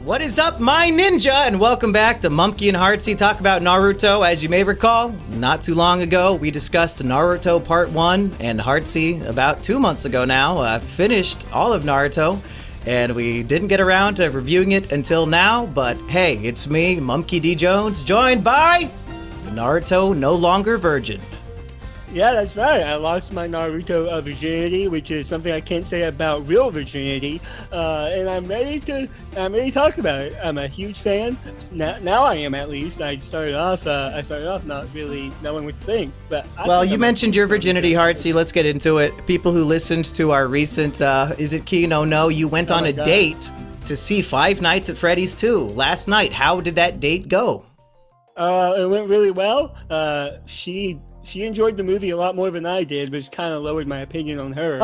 What is up, my ninja, and welcome back to Mumkey and Heartsy talk about Naruto. As you may recall, not too long ago, we discussed Naruto Part 1, and Heartsy, about 2 months ago now, finished all of Naruto, and we didn't get around to reviewing it until now, but hey, it's me, Mumkey D. Jones, joined by the Naruto No Longer Virgin. Yeah, that's right. I lost my Naruto virginity, which is something I can't say about real virginity. And I'm ready to talk about it. I'm a huge fan. Now I am, at least. I started off not really knowing what to think. But well, you mentioned your virginity, Heartsy. Let's get into it. People who listened to our recent, is it Kino? No, you went on a date to see Five Nights at Freddy's 2 last night. How did that date go? It went really well. She enjoyed the movie a lot more than I did, which kind of lowered my opinion on her.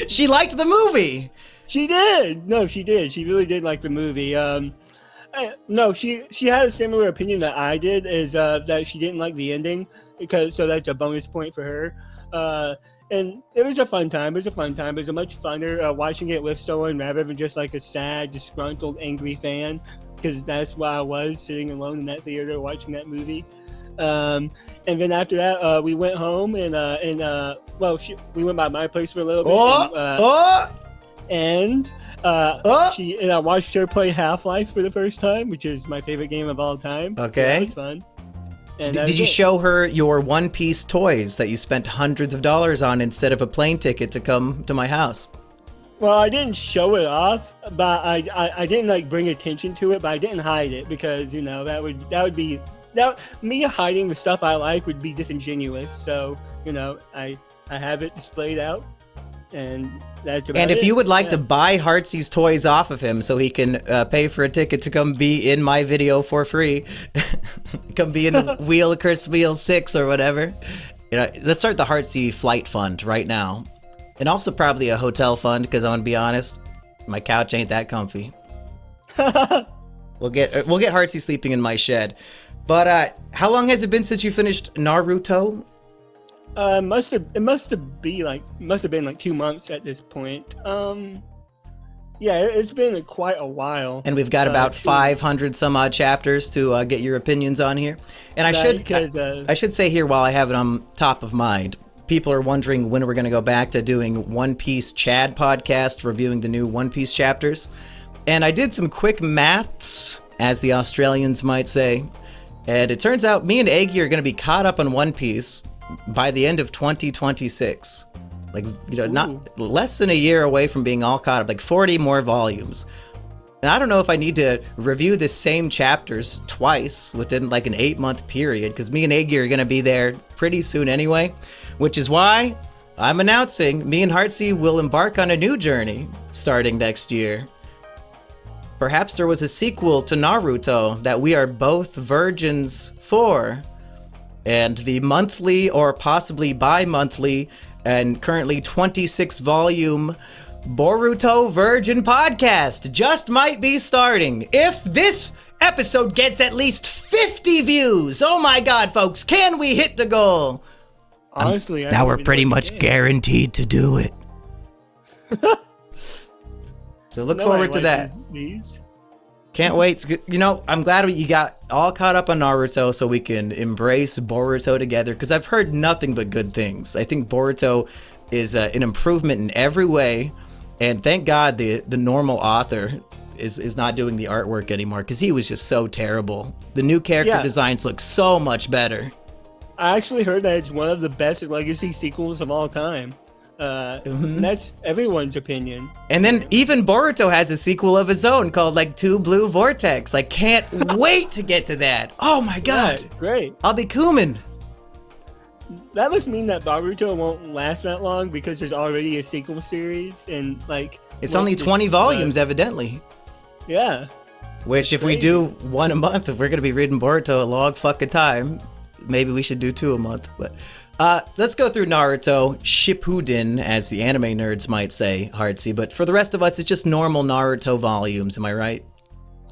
She liked the movie. She did. No, she did. She really did like the movie. No, she had a similar opinion that I did, is that she didn't like the ending, so that's a bonus point for her. And it was a fun time. It was a much funner watching it with someone rather than just like a sad, disgruntled, angry fan. Because that's why I was sitting alone in that theater watching that movie. And then after that, we went home and we went by my place for a little bit. And I watched her play Half-Life for the first time, which is my favorite game of all time. Okay. So that was fun. And did you show her your One Piece toys that you spent hundreds of dollars on instead of a plane ticket to come to my house? Well, I didn't show it off, but I didn't like bring attention to it, but I didn't hide it because, you know, me hiding the stuff I like would be disingenuous. So, you know, I have it displayed out, and that's about it. And if you would like to buy Heartsy's toys off of him so he can pay for a ticket to come be in my video for free, come be in the Wheel of Curse Wheel 6 or whatever, you know, let's start the Heartsy Flight Fund right now. And also probably a hotel fund, because I'm gonna be honest, my couch ain't that comfy. We'll get Heartsy sleeping in my shed. But how long has it been since you finished Naruto? It must have been like 2 months at this point. Yeah, it's been quite a while. And we've got about 500 some odd chapters to get your opinions on here. And I should say here, while I have it on top of mind, people are wondering when we're going to go back to doing One Piece Chad podcast, reviewing the new One Piece chapters. And I did some quick maths, as the Australians might say. And it turns out me and Aggie are going to be caught up on One Piece by the end of 2026. Like, you know, not less than a year away from being all caught up, like 40 more volumes. And I don't know if I need to review the same chapters twice within like an 8-month period, because me and Aggie are going to be there pretty soon anyway, which is why I'm announcing me and Heartsy will embark on a new journey starting next year. Perhaps there was a sequel to Naruto that we are both virgins for, and the monthly or possibly bi-monthly and currently 26-volume Boruto Virgin podcast just might be starting. If this episode gets at least 50 views, oh my god, folks, can we hit the goal? Honestly, now we're pretty much guaranteed to do it. So look forward to that. Can't wait. You know, I'm glad you got all caught up on Naruto so we can embrace Boruto together, because I've heard nothing but good things. I think Boruto is an improvement in every way. And thank God the normal author is not doing the artwork anymore, because he was just so terrible. The new character designs look so much better. I actually heard that it's one of the best legacy sequels of all time. That's everyone's opinion. And then even Boruto has a sequel of his own called like Two Blue Vortex. I can't wait to get to that. Oh my god. Yeah, great. I'll be Kumin. That must mean that Naruto won't last that long, because there's already a sequel series, and like it's only 20 volumes evidently. Yeah. Which if we do one a month, if we're gonna be reading Boruto a long fucking time, maybe we should do 2 a month. But let's go through Naruto Shippuden, as the anime nerds might say, Heartsy. But for the rest of us, it's just normal Naruto volumes. Am I right?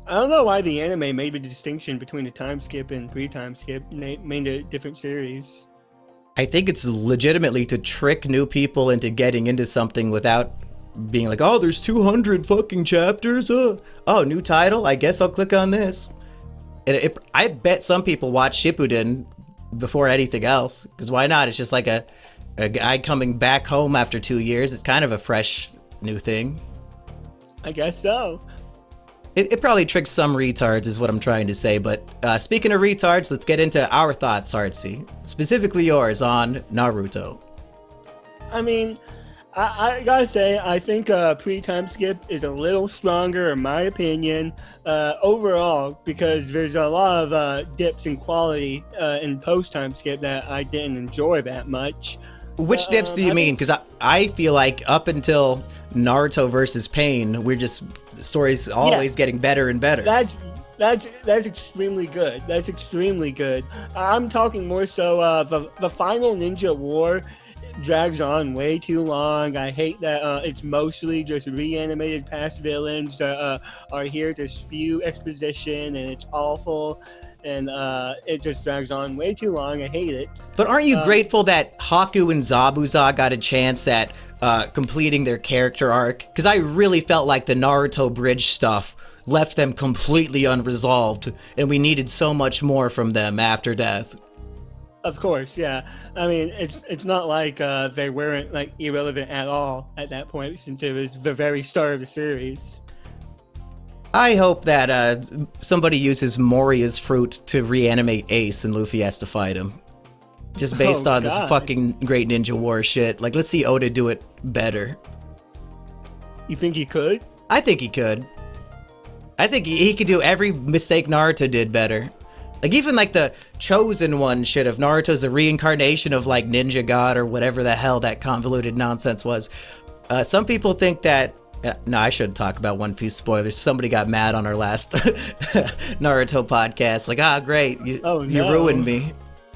I don't know why the anime made the distinction between a time skip and pre-time skip, made a different series. I think it's legitimately to trick new people into getting into something without being like, oh, there's 200 fucking chapters. Oh, new title. I guess I'll click on this. And I bet some people watch Shippuden before anything else, because why not? It's just like a guy coming back home after 2 years. It's kind of a fresh new thing. I guess so. It probably tricked some retards, is what I'm trying to say. But speaking of retards, let's get into our thoughts, Artsy. Specifically yours on Naruto. I mean, I gotta say, I think pre-time skip is a little stronger, in my opinion, overall, because there's a lot of dips in quality in post-time skip that I didn't enjoy that much. Which dips do you mean? Because I feel like up until Naruto versus Pain, the story's always getting better and better. That's extremely good. That's extremely good. I'm talking more so the final Ninja War drags on way too long. I hate that it's mostly just reanimated past villains that are here to spew exposition, and it's awful. And it just drags on way too long. I hate it. But aren't you grateful that Haku and Zabuza got a chance at completing their character arc? Because I really felt like the Naruto bridge stuff left them completely unresolved, and we needed so much more from them after death. Of course, yeah. I mean, it's not like they weren't like irrelevant at all at that point, since it was the very start of the series. I hope that somebody uses Moria's fruit to reanimate Ace and Luffy has to fight him. Just based on this fucking Great Ninja War shit. Like, let's see Oda do it better. You think he could? I think he could. I think he could do every mistake Naruto did better. Like, even like the Chosen One shit of Naruto's a reincarnation of like Ninja God or whatever the hell that convoluted nonsense was. Some people think that no, I shouldn't talk about One Piece spoilers. Somebody got mad on our last Naruto podcast. Like, great. You ruined me.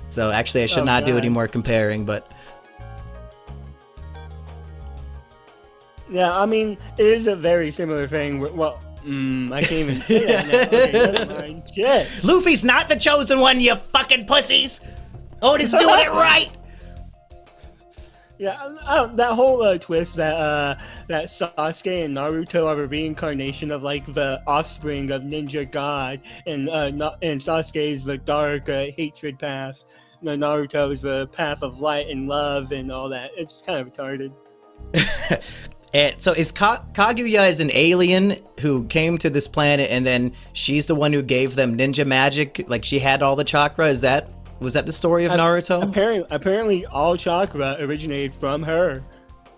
So actually, I should not do any more comparing, but... Yeah, I mean, it is a very similar thing. Well, I can't even say that now. Okay, never mind. Shit. Luffy's not the Chosen One, you fucking pussies! Oda's doing it right! Yeah, that whole twist that Sasuke and Naruto are a reincarnation of like the offspring of Ninja God, and Sasuke's the dark hatred path, and Naruto is the path of light and love and all that. It's kind of retarded. And so is Kaguya is an alien who came to this planet, and then she's the one who gave them ninja magic. Like, she had all the chakra. Was that the story of Naruto? Apparently, all chakra originated from her.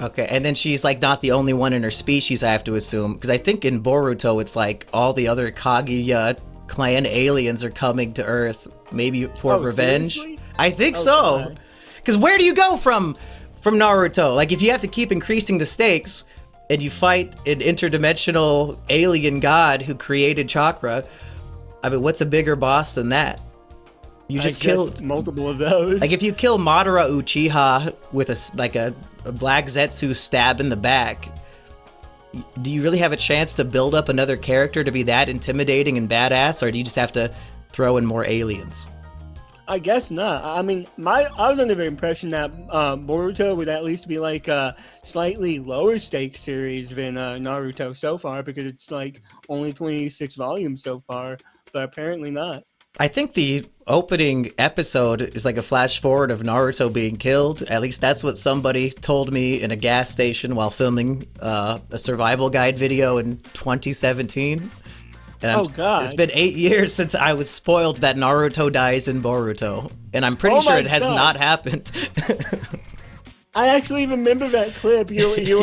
Okay, and then she's like not the only one in her species, I have to assume, because I think in Boruto it's like all the other Kaguya clan aliens are coming to Earth, maybe for revenge. Seriously? I think so. Because where do you go from Naruto? Like, if you have to keep increasing the stakes and you fight an interdimensional alien god who created chakra, I mean, what's a bigger boss than that? You just killed multiple of those. Like, if you kill Madara Uchiha with a black Zetsu stab in the back, do you really have a chance to build up another character to be that intimidating and badass, or do you just have to throw in more aliens? I guess not. I mean, I was under the impression that Boruto would at least be like a slightly lower stakes series than Naruto so far, because it's like only 26 volumes so far, but apparently not. I think the opening episode is like a flash forward of Naruto being killed. At least that's what somebody told me in a gas station while filming a survival guide video in 2017. And God. It's been 8 years since I was spoiled that Naruto dies in Boruto. And I'm pretty sure it has not happened. I actually remember that clip. You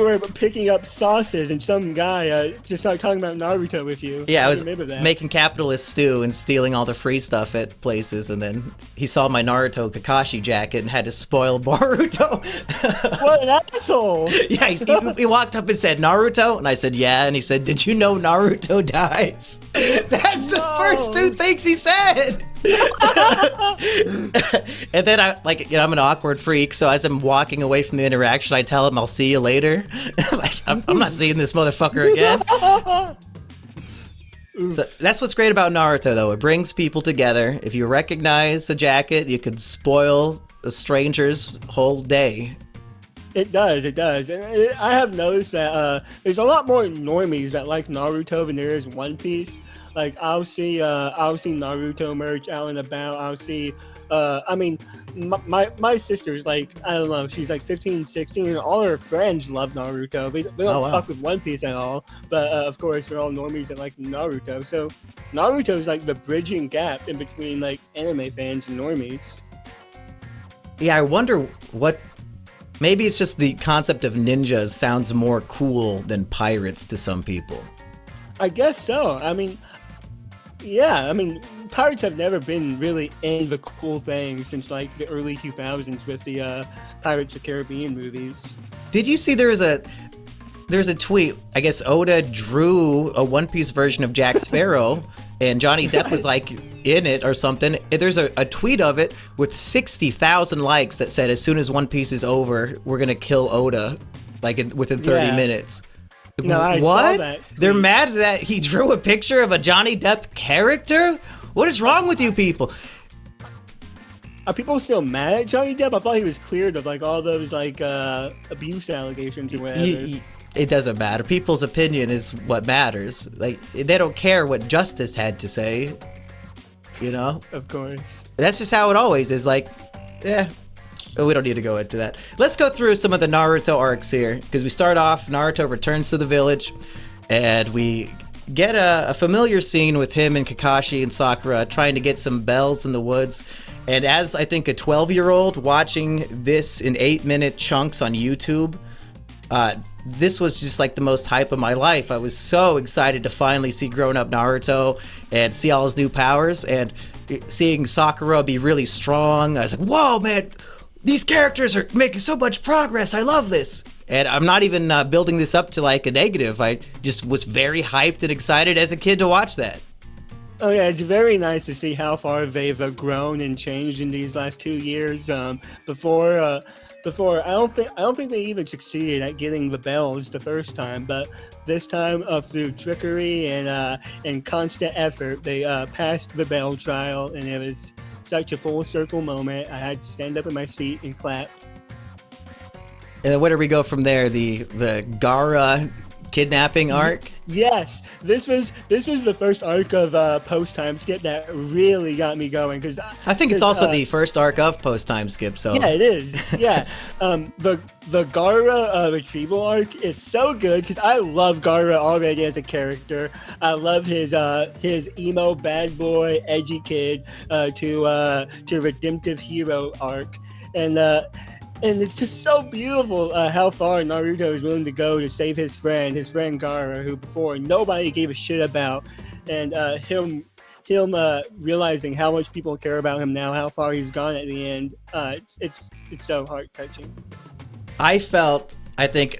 were picking up sauces, and some guy just started talking about Naruto with you. Yeah, I was making capitalist stew and stealing all the free stuff at places, and then he saw my Naruto Kakashi jacket and had to spoil Boruto. What an asshole! Yeah, he walked up and said, "Naruto?" And I said, "Yeah." And he said, "Did you know Naruto dies?" That's the first two things he said. And then I'm an awkward freak, so as I'm walking away from the interaction, I tell him I'll see you later. I'm not seeing this motherfucker again. So that's what's great about Naruto, though. It brings people together. If you recognize a jacket, you could spoil a stranger's whole day. It does, and I have noticed that there's a lot more normies that like Naruto than there is One Piece. Like I'll see Naruto merch out and about. I'll see, I mean, my sister's like, I don't know, she's like 15, 16, and all her friends love Naruto. They don't fuck with One Piece at all, but of course they're all normies that like Naruto. So Naruto is like the bridging gap in between like anime fans and normies. Yeah, I wonder what. Maybe it's just the concept of ninjas sounds more cool than pirates to some people. I guess so. I mean, yeah, I mean, pirates have never been really in the cool thing since like the early 2000s with the Pirates of the Caribbean movies. Did you see there's a tweet? I guess Oda drew a One Piece version of Jack Sparrow, and Johnny Depp was like in it or something. There's a tweet of it with 60,000 likes that said, as soon as One Piece is over, we're going to kill Oda, like within 30 minutes. No, I what? saw that tweet. They're mad that he drew a picture of a Johnny Depp character? What is wrong with you people? Are people still mad at Johnny Depp? I thought he was cleared of like all those like abuse allegations or whatever. It doesn't matter. People's opinion is what matters. Like, they don't care what justice had to say. You know? Of course. That's just how it always is. Like, we don't need to go into that. Let's go through some of the Naruto arcs here. Because we start off, Naruto returns to the village. And we get a familiar scene with him and Kakashi and Sakura trying to get some bells in the woods. And as, I think, a 12-year-old watching this in 8-minute chunks on YouTube, this was just like the most hype of my life. I was so excited to finally see grown-up Naruto and see all his new powers, and seeing Sakura be really strong. I was like, whoa, man, these characters are making so much progress. I love this. And I'm not even building this up to like a negative. I just was very hyped and excited as a kid to watch that. Oh yeah, it's very nice to see how far they've grown and changed in these last 2 years. Before I don't think they even succeeded at getting the bells the first time, but this time through trickery and constant effort, they passed the bell trial, and it was such a full circle moment. I had to stand up in my seat and clap. And then where do we go from there? The Gaara kidnapping arc? Yes, this was the first arc of post time skip that really got me going, because I think it's also the first arc of post time skip. So yeah, it is. Yeah, the Gaara retrieval arc is so good because I love Gaara already as a character. I love his emo bad boy edgy kid to redemptive hero arc, and it's just so beautiful how far Naruto is willing to go to save his friend Gaara, who before nobody gave a shit about, and him realizing how much people care about him now, how far he's gone at the end. It's so heart-touching. I think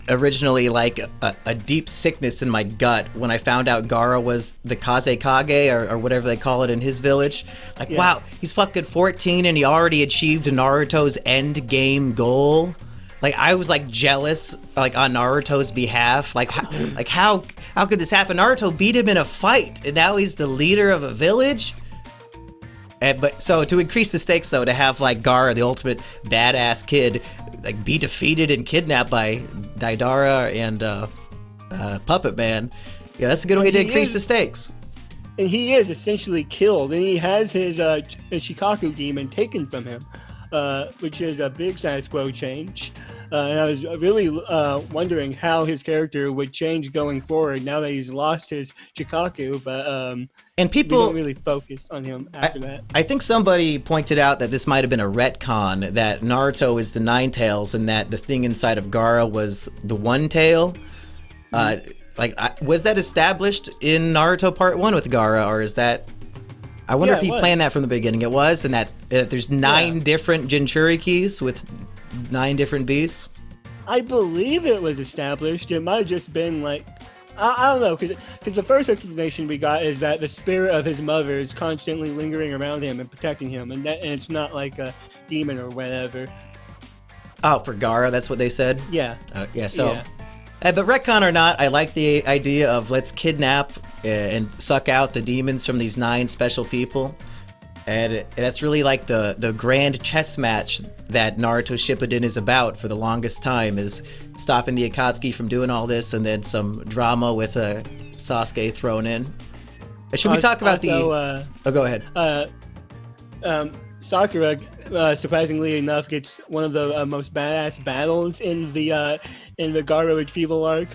originally like a deep sickness in my gut when I found out Gaara was the Kazekage or whatever they call it in his village. Like, wow, he's fucking 14 and he already achieved Naruto's end game goal. Like, I was like jealous, like on Naruto's behalf. Like how could this happen? Naruto beat him in a fight and now he's the leader of a village. But so to increase the stakes, though, to have like Gaara, the ultimate badass kid, like be defeated and kidnapped by Deidara and Puppet Man, yeah, that's a good way to increase the stakes. And he is essentially killed, and he has his Shikaku demon taken from him, which is a big status quo change. And I was really wondering how his character would change going forward now that he's lost his Shikaku, but and people we don't really focus on him after that. I think somebody pointed out that this might have been a retcon, that Naruto is the Nine Tails and that the thing inside of Gaara was the One Tail. Was that established in Naruto Part 1 with Gaara, or is that... I wonder if he planned that from the beginning. It was, and that there's 9 different Jinchurikis with 9 different beasts. I believe it was established. It might have just been like... I don't know, because the first explanation we got is that the spirit of his mother is constantly lingering around him and protecting him, and it's not like a demon or whatever. Oh, for Gaara, that's what they said? Yeah. So... But retcon or not, I like the idea of let's kidnap and suck out the demons from these 9 special people. And that's really like the grand chess match that Naruto Shippuden is about for the longest time, is stopping the Akatsuki from doing all this, and then some drama with Sasuke thrown in. Should we talk about oh, go ahead. Sakura, surprisingly enough, gets one of the most badass battles in the Gaara retrieval arc,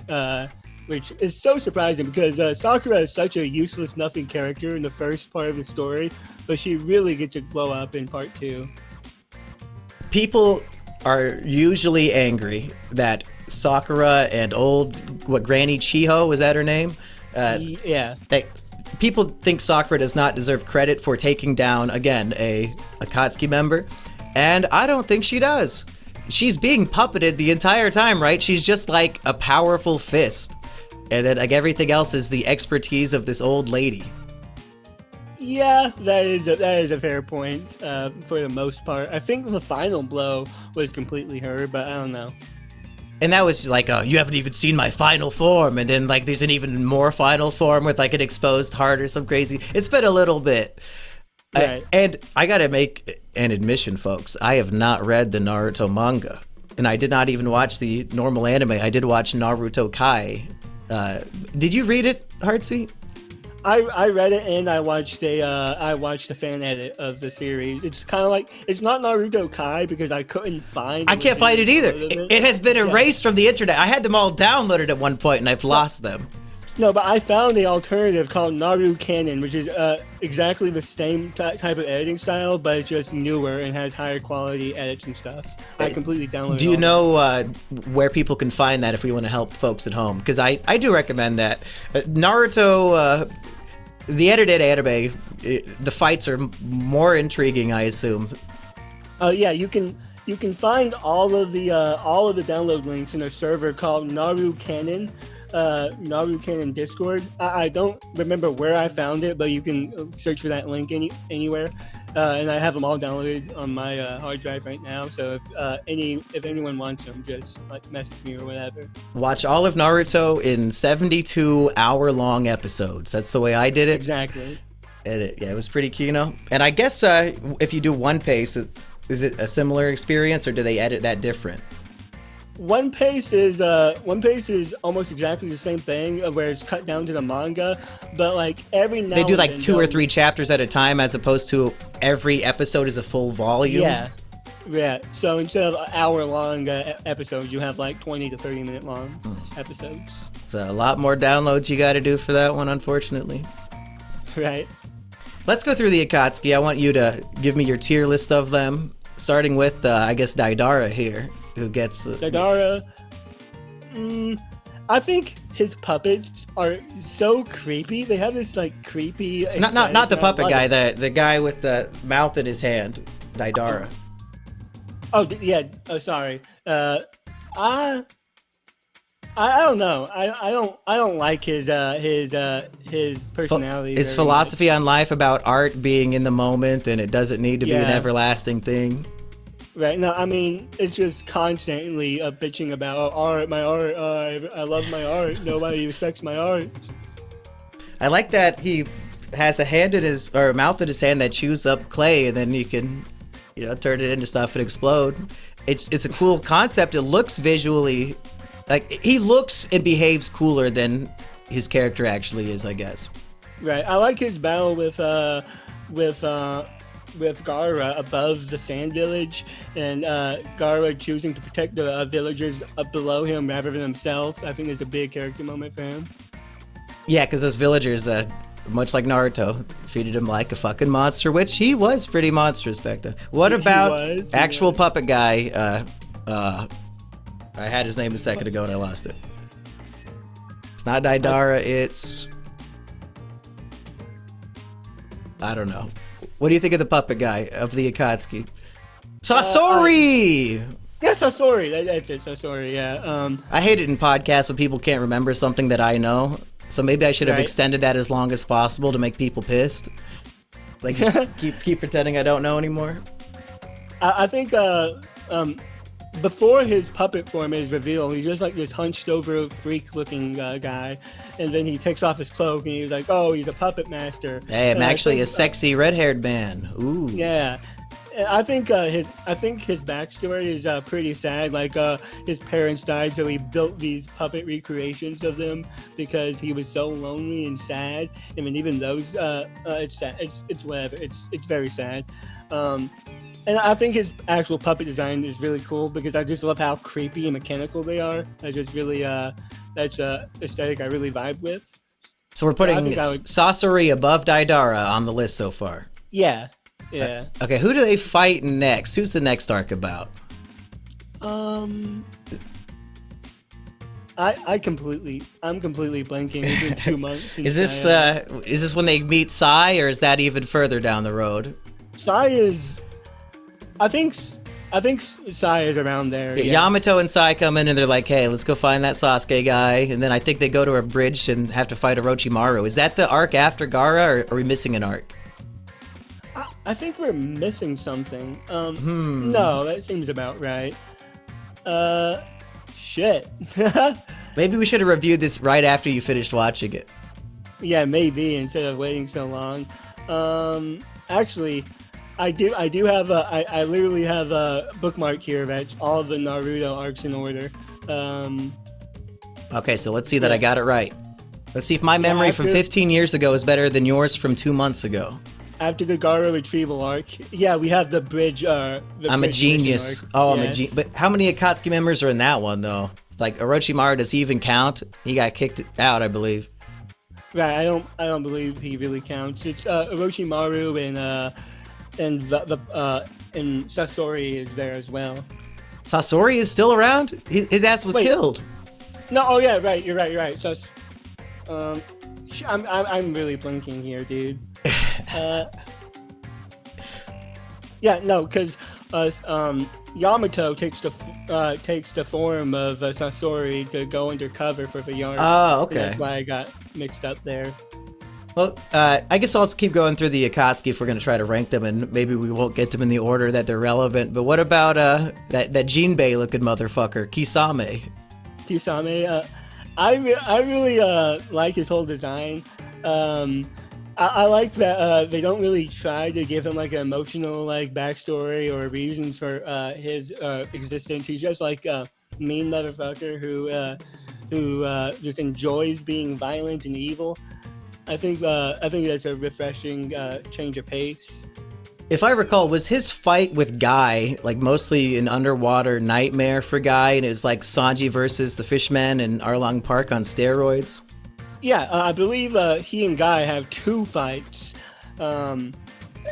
which is so surprising because Sakura is such a useless nothing character in the first part of the story, but she really gets to blow up in part 2. People are usually angry that Sakura and Granny Chiho, was that her name? Yeah. People think Sakura does not deserve credit for taking down, again, a Akatsuki member, and I don't think she does. She's being puppeted the entire time, right? She's just like a powerful fist, and then like everything else is the expertise of this old lady. Yeah, that is a fair point for the most part. I think the final blow was completely her, but I don't know. And that was like, oh, you haven't even seen my final form. And then like there's an even more final form with like an exposed heart or some crazy. It's been a little bit. Right. And I got to make an admission, folks. I have not read the Naruto manga. And I did not even watch the normal anime. I did watch Naruto Kai. Did you read it, Heartsy? I read it and I watched a fan edit of the series. It's kind of like, it's not Naruto Kai because I couldn't find. I can't find it either. It has been erased from the internet. I had them all downloaded at one point and I've lost them. No, but I found the alternative called Naruto Canon, which is exactly the same type of editing style, but it's just newer and has higher quality edits and stuff. I completely downloaded. Do you know where people can find that if we want to help folks at home? Because I do recommend that. Naruto. The edited anime, the fights are more intriguing, I assume. Yeah, you can find all of the download links in a server called Naruto Canon Discord. I don't remember where I found it, but you can search for that link anywhere. And I have them all downloaded on my hard drive right now. So if anyone wants them, just like message me or whatever. Watch all of Naruto in 72-hour-long episodes. That's the way I did it. Exactly. And it was pretty kino. And I guess if you do One Piece, is it a similar experience or do they edit that different? One Piece is almost exactly the same thing, where it's cut down to the manga, but like every now they do like and 2 or 3 chapters at a time, as opposed to every episode is a full volume. Yeah. So instead of hour-long episodes, you have like 20 to 30-minute long episodes. It's a lot more downloads you got to do for that one, unfortunately. Right. Let's go through the Akatsuki. I want you to give me your tier list of them, starting with I guess Deidara here. Who gets Deidara? I think his puppets are so creepy. They have this like creepy. Not the puppet guy. The guy with the mouth in his hand. Deidara. Oh yeah. Oh sorry. I don't know. I don't like his personality. His philosophy on life about art being in the moment and it doesn't need to be an everlasting thing. Right. No, I mean, it's just constantly bitching about art, my art. I love my art. Nobody respects my art. I like that he has a hand in his, or a mouth in his hand that chews up clay, and then you can, turn it into stuff and explode. It's a cool concept. It looks visually, like he looks and behaves cooler than his character actually is, I guess. Right. I like his battle with Gaara above the Sand Village, and Gaara choosing to protect the villagers up below him rather than himself. I think it's a big character moment for him. Yeah, because those villagers, much like Naruto, treated him like a fucking monster, which he was pretty monstrous back then. What about actual puppet guy? I had his name a second ago and I lost it. It's not Deidara, it's... I don't know. What do you think of the puppet guy of the Akatsuki? Sasori! Yeah, Sasori. That's it, Sasori, yeah. I hate it in podcasts when people can't remember something that I know. So maybe I should have extended that as long as possible to make people pissed. Like, just keep pretending I don't know anymore. I think before his puppet form is revealed, he's just like this hunched over freak looking guy, and then he takes off his cloak and he's like, oh, he's a puppet master. Hey, I'm actually a sexy red-haired man. Ooh. Yeah. I think his backstory is pretty sad. Like his parents died, so he built these puppet recreations of them because he was so lonely and sad. I mean, even those, it's sad. It's whatever. It's very sad. And I think his actual puppet design is really cool because I just love how creepy and mechanical they are. I just really that's aesthetic I really vibe with. So we're putting Sasori above Daidara on the list so far. Yeah. Yeah. Okay, who do they fight next? Who's the next arc about? I'm completely blanking. It's been 2 months. Is this when they meet Sai, or is that even further down the road? Sai is, I think Sai is around there. Yes. Yamato and Sai come in and they're like, hey, let's go find that Sasuke guy. And then I think they go to a bridge and have to fight Orochimaru. Is that the arc after Gaara, or are we missing an arc? I think we're missing something. No, that seems about right. Shit. Maybe we should have reviewed this right after you finished watching it. Yeah, maybe, instead of waiting so long. Actually, I literally have a bookmark here that's all of the Naruto arcs in order. Okay, so let's see that I got it right. Let's see if my memory from 15 years ago is better than yours from 2 months ago. After the Gaara retrieval arc, yeah, we have the bridge. I'm a genius. Oh, I'm a genius. But how many Akatsuki members are in that one, though? Like, Orochimaru, does he even count? He got kicked out, I believe. Right, I don't believe he really counts. It's Orochimaru and Sasori is there as well. Sasori is still around? His ass was killed. No, oh yeah, right. You're right. So, I'm really blinking here, dude. Yeah, no, because Yamato takes the form of Sasori to go undercover for the yarn. Oh, okay. That's why I got mixed up there. Well, I guess I'll keep going through the Akatsuki if we're going to try to rank them, and maybe we won't get them in the order that they're relevant. But what about that Jinbei looking motherfucker, Kisame? Kisame, I really like his whole design. I like that they don't really try to give him like an emotional like backstory or reasons for his existence. He's just like a mean motherfucker who just enjoys being violent and evil. I think that's a refreshing change of pace. If I recall, was his fight with Guy like mostly an underwater nightmare for Guy, and it was like Sanji versus the Fishmen and Arlong Park on steroids? Yeah, I believe he and Guy have 2 fights, and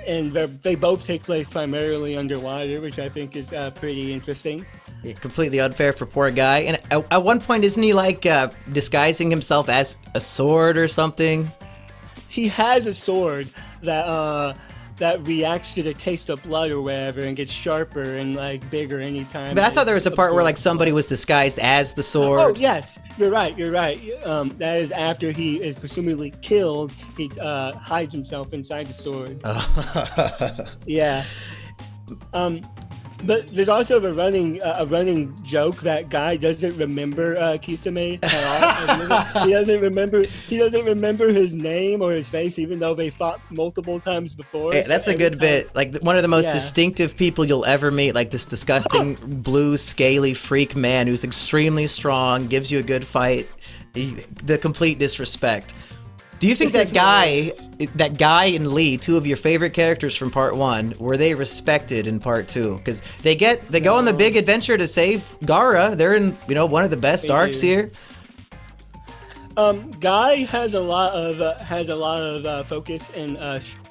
they both take place primarily underwater, which I think is pretty interesting. Yeah, completely unfair for poor Guy. And at one point, isn't he like disguising himself as a sword or something? He has a sword that reacts to the taste of blood or whatever and gets sharper and like bigger anytime. But I thought there was a part where like somebody was disguised as the sword. Oh yes, you're right. That is after he is presumably killed. He hides himself inside the sword. Yeah. But there's also a running joke that Guy doesn't remember Kisame at all. He doesn't remember his name or his face, even though they fought multiple times before. Hey, that's a good bit. Like one of the most distinctive people you'll ever meet. Like this disgusting blue scaly freak man who's extremely strong, gives you a good fight. The complete disrespect. Do you think that Guy and Lee, 2 of your favorite characters from part 1, were they respected in part 2? Because they go on the big adventure to save Gaara. They're in one of the best arcs here. Guy has a lot of focus in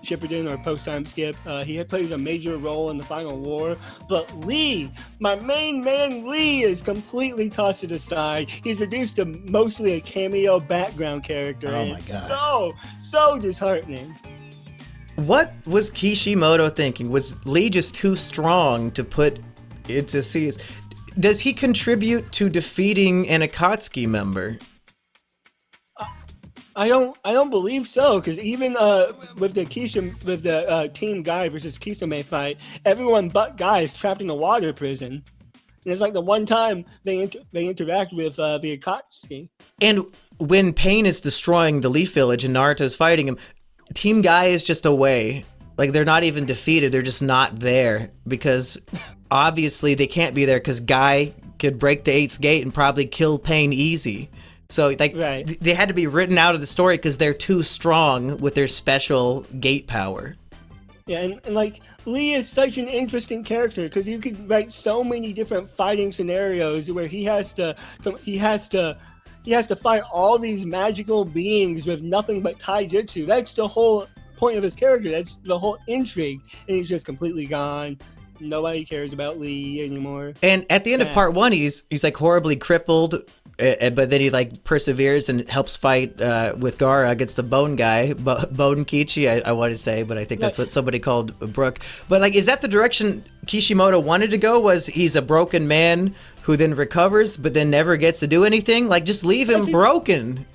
Shippuden or post-time skip. He plays a major role in the final war, but Lee, my main man Lee, is completely tossed to the side. He's reduced to mostly a cameo background character. Oh my God. So disheartening. What was Kishimoto thinking? Was Lee just too strong to put into scenes? Does he contribute to defeating an Akatsuki member? I don't believe so, because even with the Team Guy versus Kisame fight, everyone but Guy is trapped in a water prison. And it's like the one time they interact with the Akatsuki. And when Pain is destroying the Leaf Village and Naruto's fighting him, Team Guy is just away. Like, they're not even defeated. They're just not there because obviously they can't be there because Guy could break the 8th gate and probably kill Pain easy. So, like, they had to be written out of the story because they're too strong with their special gate power. Yeah, and like, Lee is such an interesting character because you could write so many different fighting scenarios where he has to fight all these magical beings with nothing but taijutsu. That's the whole point of his character. That's the whole intrigue, and he's just completely gone. Nobody cares about Lee anymore. And at the end of part 1, he's like horribly crippled, but then he like perseveres and helps fight with Gaara against the Bone guy, Bone Kichi, I want to say, but I think that's what somebody called Brook. But like, is that the direction Kishimoto wanted to go? Was he's a broken man who then recovers, but then never gets to do anything? Like, just leave him broken.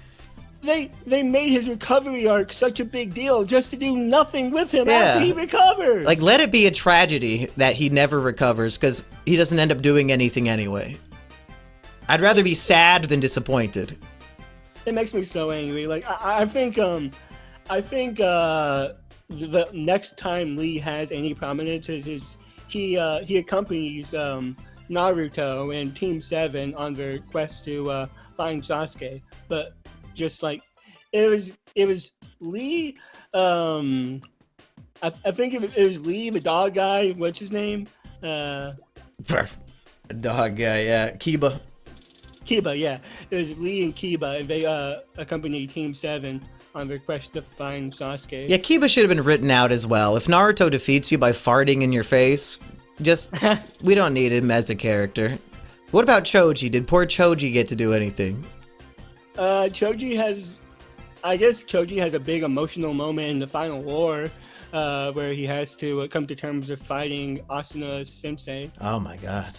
They made his recovery arc such a big deal just to do nothing with him after he recovers. Like, let it be a tragedy that he never recovers because he doesn't end up doing anything anyway. I'd rather be sad than disappointed. It makes me so angry. Like, I think the next time Lee has any prominence is he accompanies Naruto and Team 7 on their quest to find Sasuke, but just like it was Lee. I think it was Lee, the dog guy. What's his name? Dog guy, yeah, Kiba, yeah. It was Lee and Kiba, and they accompanied Team 7 on their quest to find Sasuke. Yeah, Kiba should have been written out as well. If Naruto defeats you by farting in your face, just we don't need him as a character. What about Choji? Did poor Choji get to do anything? Choji has a big emotional moment in the final war, where he has to come to terms with fighting Asuna Sensei. Oh my god.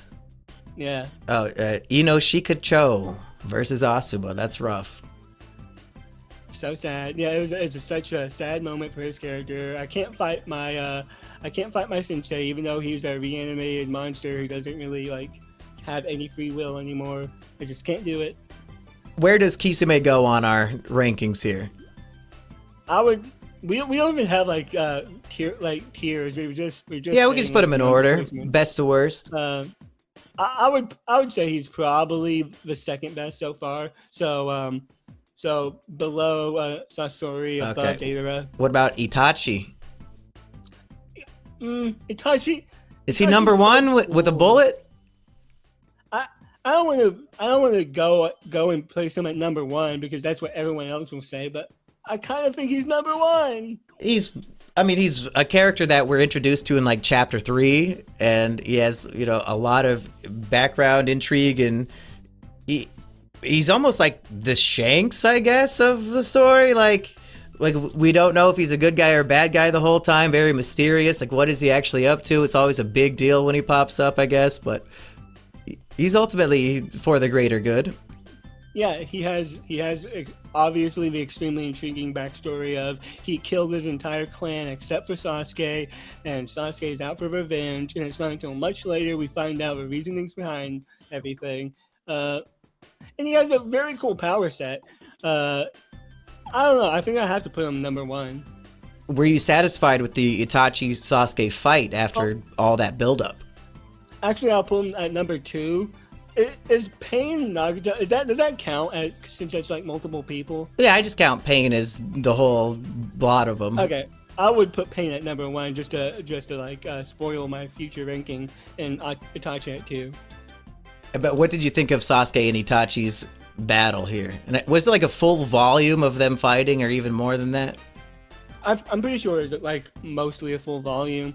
Yeah. Oh, Inoshika Cho versus Asuma. That's rough. So sad. Yeah, it's such a sad moment for his character. I can't fight my sensei, even though he's a reanimated monster who doesn't really like have any free will anymore. I just can't do it. Where does Kisame go on our rankings here? We don't even have like tiers. We just we can just put them in order, best to worst. I would say he's probably the second best so far. So below Sasori, above Deidara. What about Itachi? Itachi. Is he number one with a bullet? I don't want to go and place him at number 1 because that's what everyone else will say. But I kind of think he's number 1. He's a character that we're introduced to in like chapter 3, and he has a lot of background intrigue, and he's almost like the Shanks, I guess, of the story. Like we don't know if he's a good guy or a bad guy the whole time. Very mysterious. Like, what is he actually up to? It's always a big deal when he pops up, I guess, but he's ultimately for the greater good. Yeah, he has obviously the extremely intriguing backstory of he killed his entire clan except for Sasuke, and Sasuke is out for revenge, and it's not until much later we find out the reasonings behind everything. And he has a very cool power set. I don't know, I think I have to put him number 1. Were you satisfied with the Itachi-Sasuke fight after all that buildup? Actually, I'll put him at number 2. Is Pain Nagata? Does that count since it's like multiple people? Yeah, I just count Pain as the whole lot of them. Okay, I would put Pain at number 1 just to like spoil my future ranking, and Itachi at 2. But what did you think of Sasuke and Itachi's battle here? And was it like a full volume of them fighting, or even more than that? I'm pretty sure it's like mostly a full volume,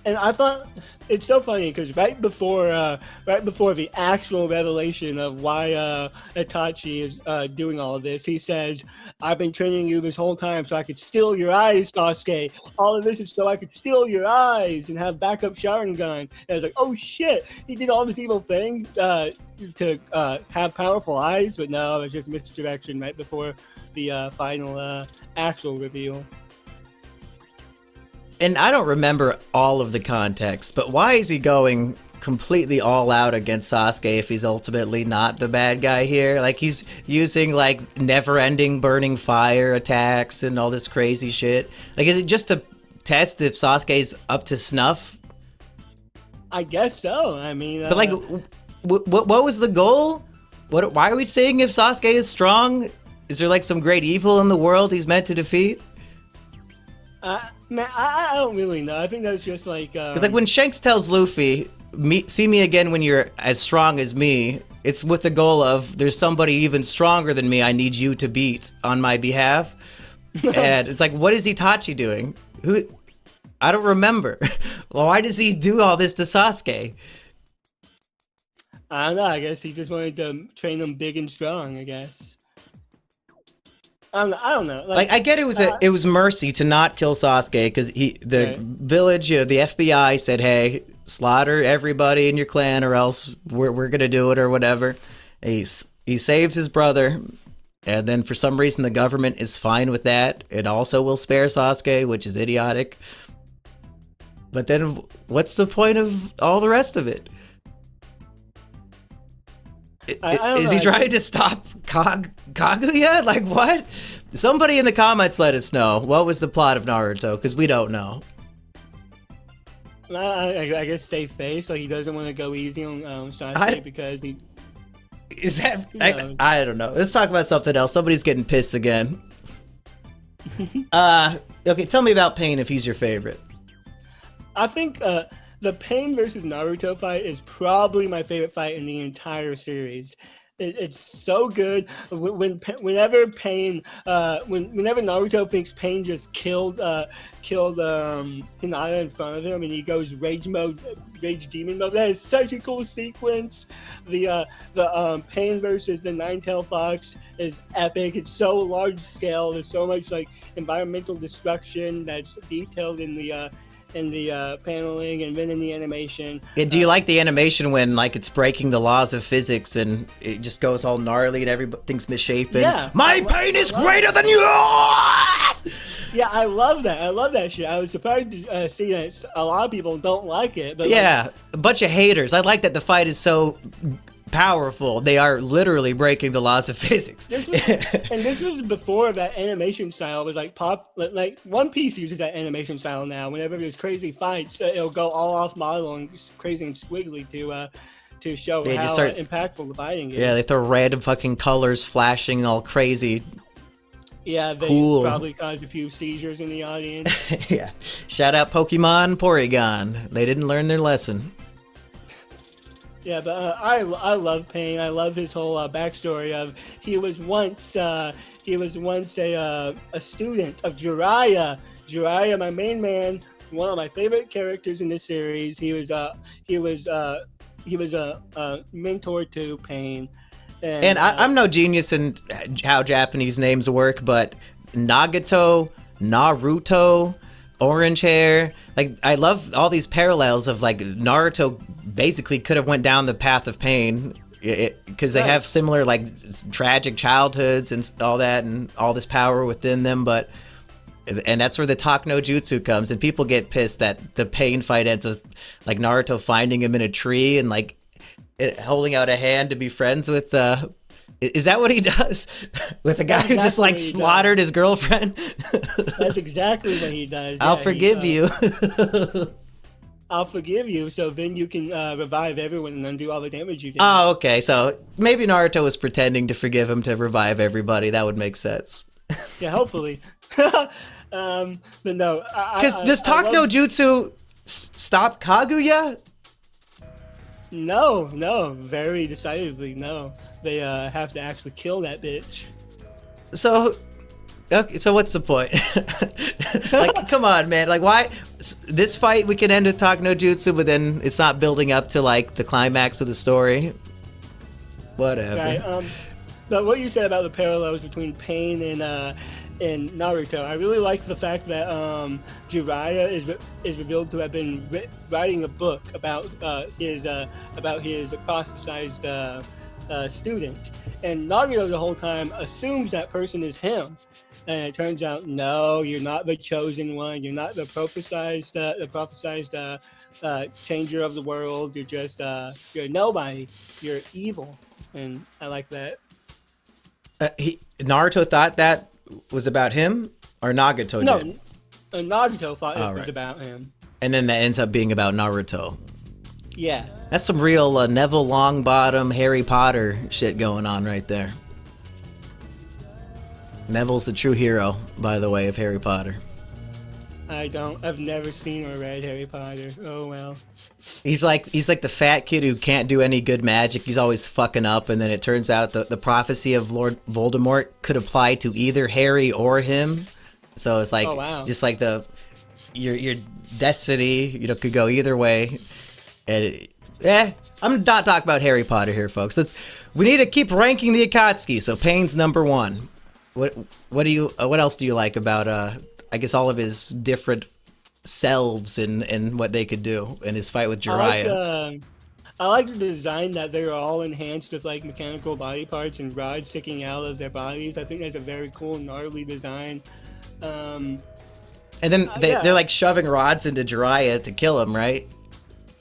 and I thought it's so funny because right before the actual revelation of why Itachi is doing all of this, he says, "I've been training you this whole time so I could steal your eyes, Sasuke. All of this is so I could steal your eyes and have backup Sharingan." And I was like, "Oh shit! He did all this evil thing to have powerful eyes," but no, it's just misdirection right before the final actual reveal. and I don't remember all of the context, but why is he going completely all out against Sasuke if he's ultimately not the bad guy here? Like, he's using, like, never-ending burning fire attacks and all this crazy shit. Like, is it just to test if Sasuke's up to snuff? I guess so. I mean... But, like, what was the goal? Why are we saying if Sasuke is strong? Is there, like, some great evil in the world he's meant to defeat? Man, I don't really know. I think that's just like... Because, like, when Shanks tells Luffy, see me again when you're as strong as me, it's with the goal of, there's somebody even stronger than me I need you to beat on my behalf. And it's like, what is Itachi doing? I don't remember. Why does he do all this to Sasuke? I don't know. I guess he just wanted to train him big and strong, I guess. I don't know. Like, I get it was mercy to not kill Sasuke because the village, the FBI said, hey, slaughter everybody in your clan or else we're gonna do it or whatever. He saves his brother, and then for some reason the government is fine with that. It also will spare Sasuke, which is idiotic. But then what's the point of all the rest of it? Is he trying to stop Kaguya? Like, what? Somebody in the comments let us know. What was the plot of Naruto? Because we don't know. I guess save face. Like, he doesn't want to go easy on Sasuke because he... Is that... I don't know. Let's talk about something else. Somebody's getting pissed again. Okay, tell me about Pain if he's your favorite. I think the Pain versus Naruto fight is probably my favorite fight in the entire series. It's so good. Whenever Naruto thinks Pain just killed Hinata in front of him, and he goes rage demon mode. That is such a cool sequence. The Pain versus the Nine-Tailed Fox is epic. It's so large scale. There's so much like environmental destruction that's detailed in the paneling and then in the animation. Yeah, do you like the animation when like it's breaking the laws of physics and it just goes all gnarly and everything's misshapen? Yeah, my pain is greater than yours! Yeah, I love that. I love that shit. I was surprised to see that a lot of people don't like it. But yeah, a bunch of haters. I like that the fight is so powerful. They are literally breaking the laws of physics. This was before that animation style was like pop. Like One Piece uses that animation style now. Whenever there's crazy fights, it'll go all off model and crazy and squiggly to show how impactful the fighting is. Yeah, they throw random fucking colors flashing all crazy. Yeah, they probably caused a few seizures in the audience. Yeah, shout out Pokemon Porygon. They didn't learn their lesson. Yeah, but I love Pain. I love his whole backstory of he was once a student of Jiraiya. Jiraiya, my main man, one of my favorite characters in this series. He was a mentor to Pain. And I'm no genius in how Japanese names work, but Nagato, Naruto, orange hair, like I love all these parallels of like Naruto basically could have went down the path of Pain because they have similar like tragic childhoods and all that and all this power within them, and that's where the Talk no Jutsu comes, and people get pissed that the Pain fight ends with like Naruto finding him in a tree and like holding out a hand to be friends with is that what he does? With a guy who just like slaughtered his girlfriend? That's exactly what he does. I'll forgive you. I'll forgive you, so then you can revive everyone and undo all the damage you did. Oh, okay. So maybe Naruto was pretending to forgive him to revive everybody. That would make sense. Yeah, hopefully. But no. Because does Talk no Jutsu stop Kaguya? No. Very decidedly, no. They have to actually kill that bitch. So, okay, so what's the point? Like, come on, man. Like, why this fight we can end with Talk no Jutsu, but then it's not building up to like the climax of the story. Whatever. Right. But what you said about the parallels between Pain and Naruto, I really like the fact that Jiraiya is revealed to have been writing a book about his prophesized student, and Naruto the whole time assumes that person is him, and it turns out, no, you're not the chosen one. You're not the prophesized changer of the world. You're just you're nobody. You're evil, and I like that. Naruto thought that was about him, or Nagato did? No, Nagato thought it was about him. And then that ends up being about Naruto. Yeah. That's some real Neville Longbottom, Harry Potter shit going on right there. Neville's the true hero, by the way, of Harry Potter. I've never seen or read Harry Potter. Oh well. He's like the fat kid who can't do any good magic. He's always fucking up, and then it turns out the prophecy of Lord Voldemort could apply to either Harry or him. So it's like, just like your destiny, could go either way. And I'm not talking about Harry Potter here, folks. We need to keep ranking the Akatsuki. So Pain's number one. What else do you like about I guess all of his different selves and what they could do in his fight with Jiraiya? I like the design that they're all enhanced with like mechanical body parts and rods sticking out of their bodies. I think that's a very cool, gnarly design. And then they're like shoving rods into Jiraiya to kill him, right?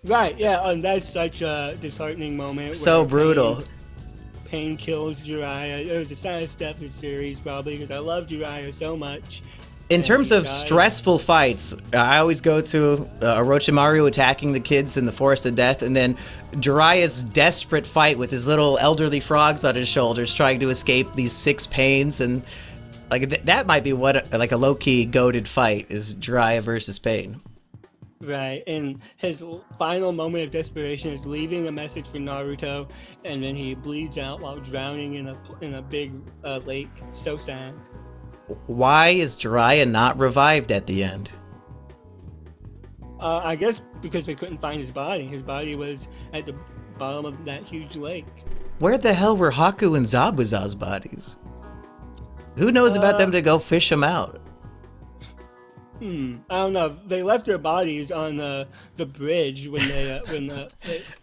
Right, yeah, and that's such a disheartening moment. So brutal. Pain kills Jiraiya. It was the saddest step in the series, probably, because I love Jiraiya so much. In terms of stressful fights, I always go to Orochimaru attacking the kids in the Forest of Death, and then Jiraiya's desperate fight with his little elderly frogs on his shoulders trying to escape these 6 pains, and like that might be what like a low-key goated fight is Jiraiya versus Pain. Right, and his final moment of desperation is leaving a message for Naruto, and then he bleeds out while drowning in a big lake. So sad. Why is Jiraiya not revived at the end? I guess because they couldn't find his body. His body was at the bottom of that huge lake. Where the hell were Haku and Zabuza's bodies? Who knows about them to go fish them out? I don't know. They left their bodies on the bridge when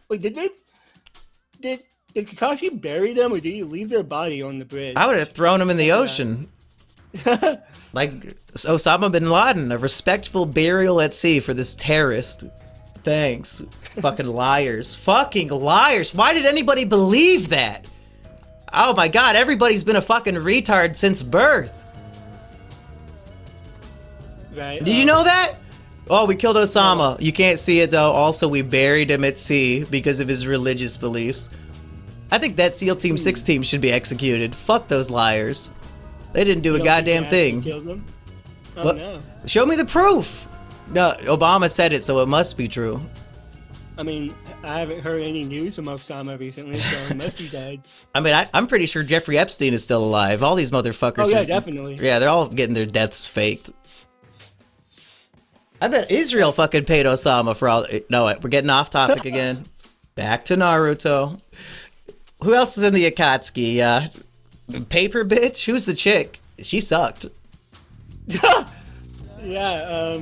wait, did Kakashi bury them, or did he leave their body on the bridge? I would have thrown them in the ocean. Like Osama bin Laden, a respectful burial at sea for this terrorist. Thanks. Fucking liars. Fucking liars. Why did anybody believe that? Oh my god, everybody's been a fucking retard since birth. Right. Did you know that? Oh, we killed Osama. You can't see it though. Also, we buried him at sea because of his religious beliefs. I think that SEAL Team 6 team should be executed. Fuck those liars. They didn't do a goddamn thing. Killed them? Oh, no. Show me the proof. No, Obama said it, so it must be true. I mean, I haven't heard any news from Osama recently, so he must be dead. I mean, I'm pretty sure Jeffrey Epstein is still alive. All these motherfuckers. Oh, yeah, definitely. Yeah, they're all getting their deaths faked. I bet Israel fucking paid Osama for all... No, we're getting off topic again. Back to Naruto. Who else is in the Akatsuki? Paper bitch? Who's the chick? She sucked. Yeah,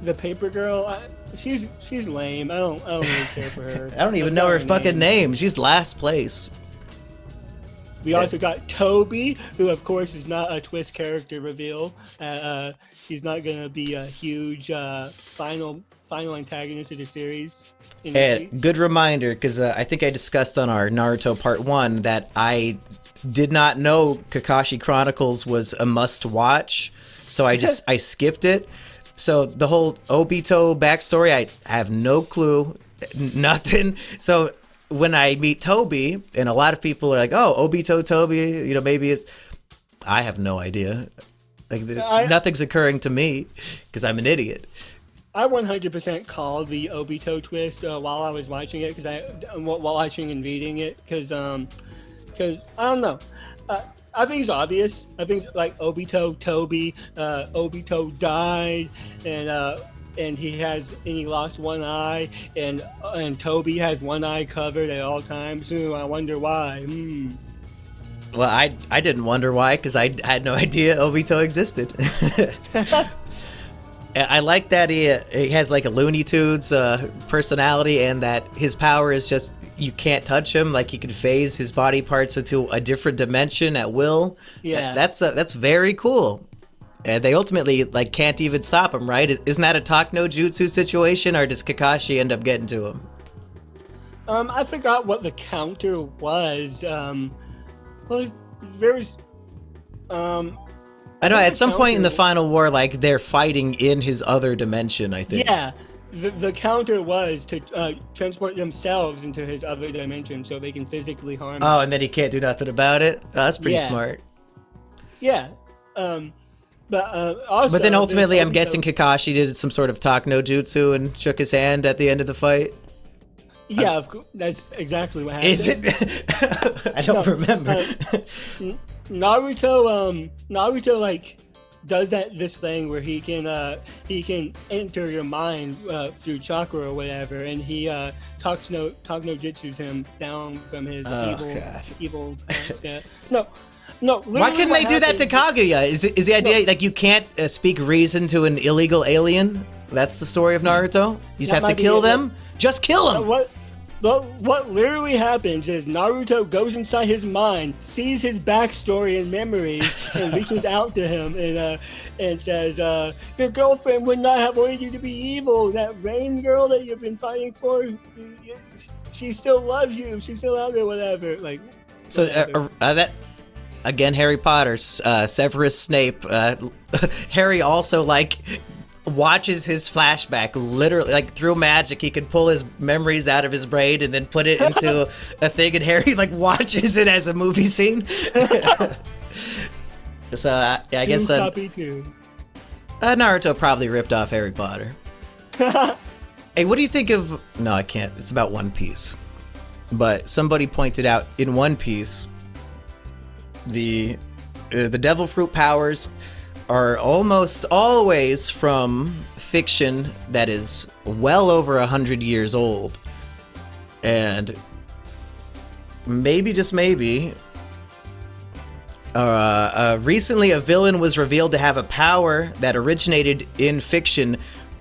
the paper girl... She's lame. I don't really care for her. I don't even know her fucking name. She's last place. We also got Toby, who of course is not a twist character reveal. He's not gonna be a huge final antagonist of the series. And good reminder, because I think I discussed on our Naruto Part 1 that I did not know Kakashi Chronicles was a must-watch, so I skipped it. So the whole Obito backstory, I have no clue, nothing. So when I meet Toby, and a lot of people are like, "Oh, Obito Toby," maybe it's. I have no idea. Like nothing's occurring to me because I'm an idiot. I 100% called the Obito twist while I was watching it while watching and reading it because I don't know. I think it's obvious. I think like Obito Toby, Obito died, and he lost one eye, and Toby has one eye covered at all times. So I wonder why. Well, I didn't wonder why because I had no idea Obito existed. I like that he has like a Looney Tunes personality, and that his power is just you can't touch him. Like he can phase his body parts into a different dimension at will. Yeah, that's very cool. And they ultimately like can't even stop him, right? Isn't that a talk no jutsu situation, or does Kakashi end up getting to him? I forgot what the counter was. There was I know at some point in the final war, like they're fighting in his other dimension, I think. Yeah, the counter was to transport themselves into his other dimension so they can physically harm him. Oh, and then he can't do nothing about it? Oh, that's pretty smart. Yeah. Also, but then ultimately, I'm guessing Kakashi did some sort of talk no jutsu and shook his hand at the end of the fight. Yeah, of course, that's exactly what happened. Is it? I don't remember. Naruto like does this thing where he can enter your mind through chakra or whatever, and he talk no jutsus him down from his evil past. No. Why couldn't they do that to Kaguya? Is the idea like you can't speak reason to an illegal alien? That's the story of Naruto. You just have to kill them. Just kill them. What literally happens is Naruto goes inside his mind, sees his backstory and memories, and reaches out to him and says, "Your girlfriend would not have wanted you to be evil. That Rain girl that you've been fighting for, she still loves you. She's still out there, whatever." Like, so that. Again, Harry Potter, Severus Snape. Harry also like watches his flashback literally, like through magic. He could pull his memories out of his brain and then put it into a thing, and Harry like watches it as a movie scene. So I guess Naruto probably ripped off Harry Potter. Hey, what do you think of? No, I can't. It's about One Piece. But somebody pointed out in One Piece, the devil fruit powers are almost always from fiction that is well over 100 years old, and maybe, just maybe, recently a villain was revealed to have a power that originated in fiction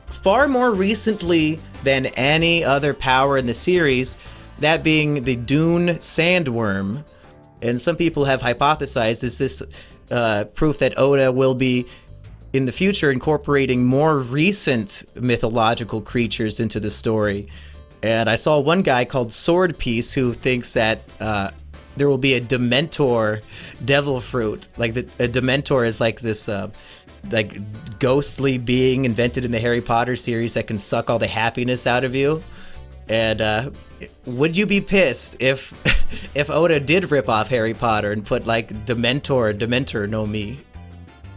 far more recently than any other power in the series, that being the Dune sandworm. And some people have hypothesized, is this proof that Oda will be, in the future, incorporating more recent mythological creatures into the story. And I saw one guy called Sword Piece who thinks that there will be a Dementor devil fruit. Like a Dementor is like this like ghostly being invented in the Harry Potter series that can suck all the happiness out of you. And would you be pissed if Oda did rip off Harry Potter and put like Dementor no Mi?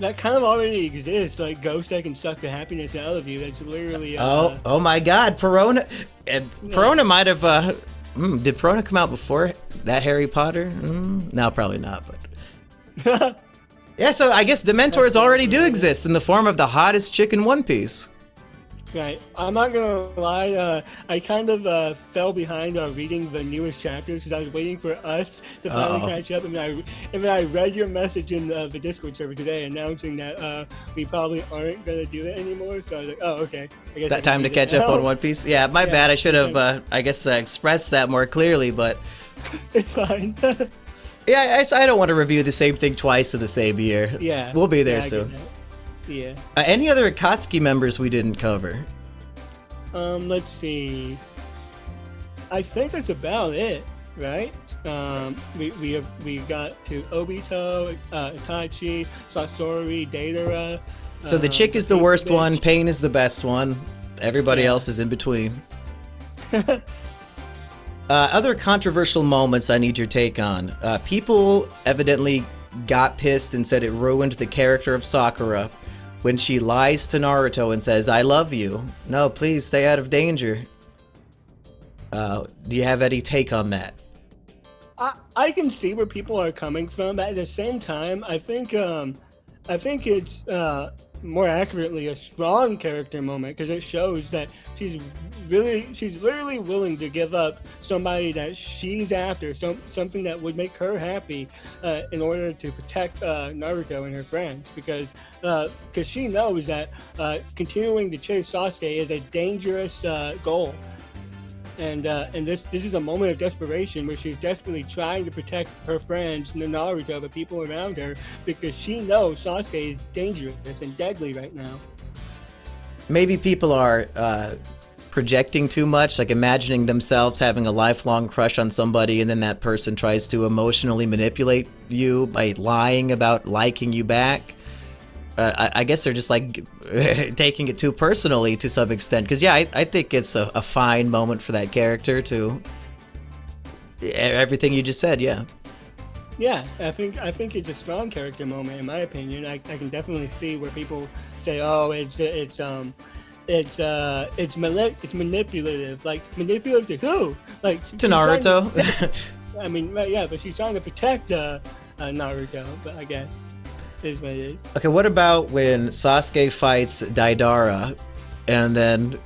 That kind of already exists, like ghosts that can suck the happiness out of you. That's literally. Oh my God, Perona! And Perona might have. Did Perona come out before that Harry Potter? No, probably not. But yeah, so I guess Dementors already do exist in the form of the hottest chick in One Piece. Right. I'm not gonna lie. I kind of fell behind reading the newest chapters because I was waiting for us to finally catch up. And then I read your message in the Discord server today announcing that we probably aren't gonna do it anymore. So I was like, oh, okay. I guess that time to catch up on One Piece. Yeah, my bad. I should have, I guess, expressed that more clearly. But it's fine. Yeah, I don't want to review the same thing twice in the same year. Yeah, we'll be there soon. Yeah. Any other Akatsuki members we didn't cover? Let's see. I think that's about it, right? We got to Obito, Itachi, Sasori, Deidara. So the chick is the worst one, Pain is the best one, everybody else is in between. Other controversial moments I need your take on. People evidently got pissed and said it ruined the character of Sakura when she lies to Naruto and says, "I love you. No, please stay out of danger." Do you have any take on that? I can see where people are coming from, but at the same time, I think it's more accurately a strong character moment because it shows that she's she's literally willing to give up somebody that she's after, something that would make her happy, in order to protect Naruto and her friends, because she knows that continuing to chase Sasuke is a dangerous goal. And this is a moment of desperation where she's desperately trying to protect her friends, Naruto, the people around her, because she knows Sasuke is dangerous and deadly right now. Maybe people are projecting too much, like imagining themselves having a lifelong crush on somebody, and then that person tries to emotionally manipulate you by lying about liking you back. I guess they're just like taking it too personally to some extent. Because yeah, I think it's a fine moment for that character to everything you just said. Yeah. Yeah, I think it's a strong character moment in my opinion. I can definitely see where people say, oh, it's manipulative. Like, manipulative to who? Like, to Naruto. I mean, yeah, but she's trying to protect Naruto. But I guess is what it is. Okay, what about when Sasuke fights Deidara, and then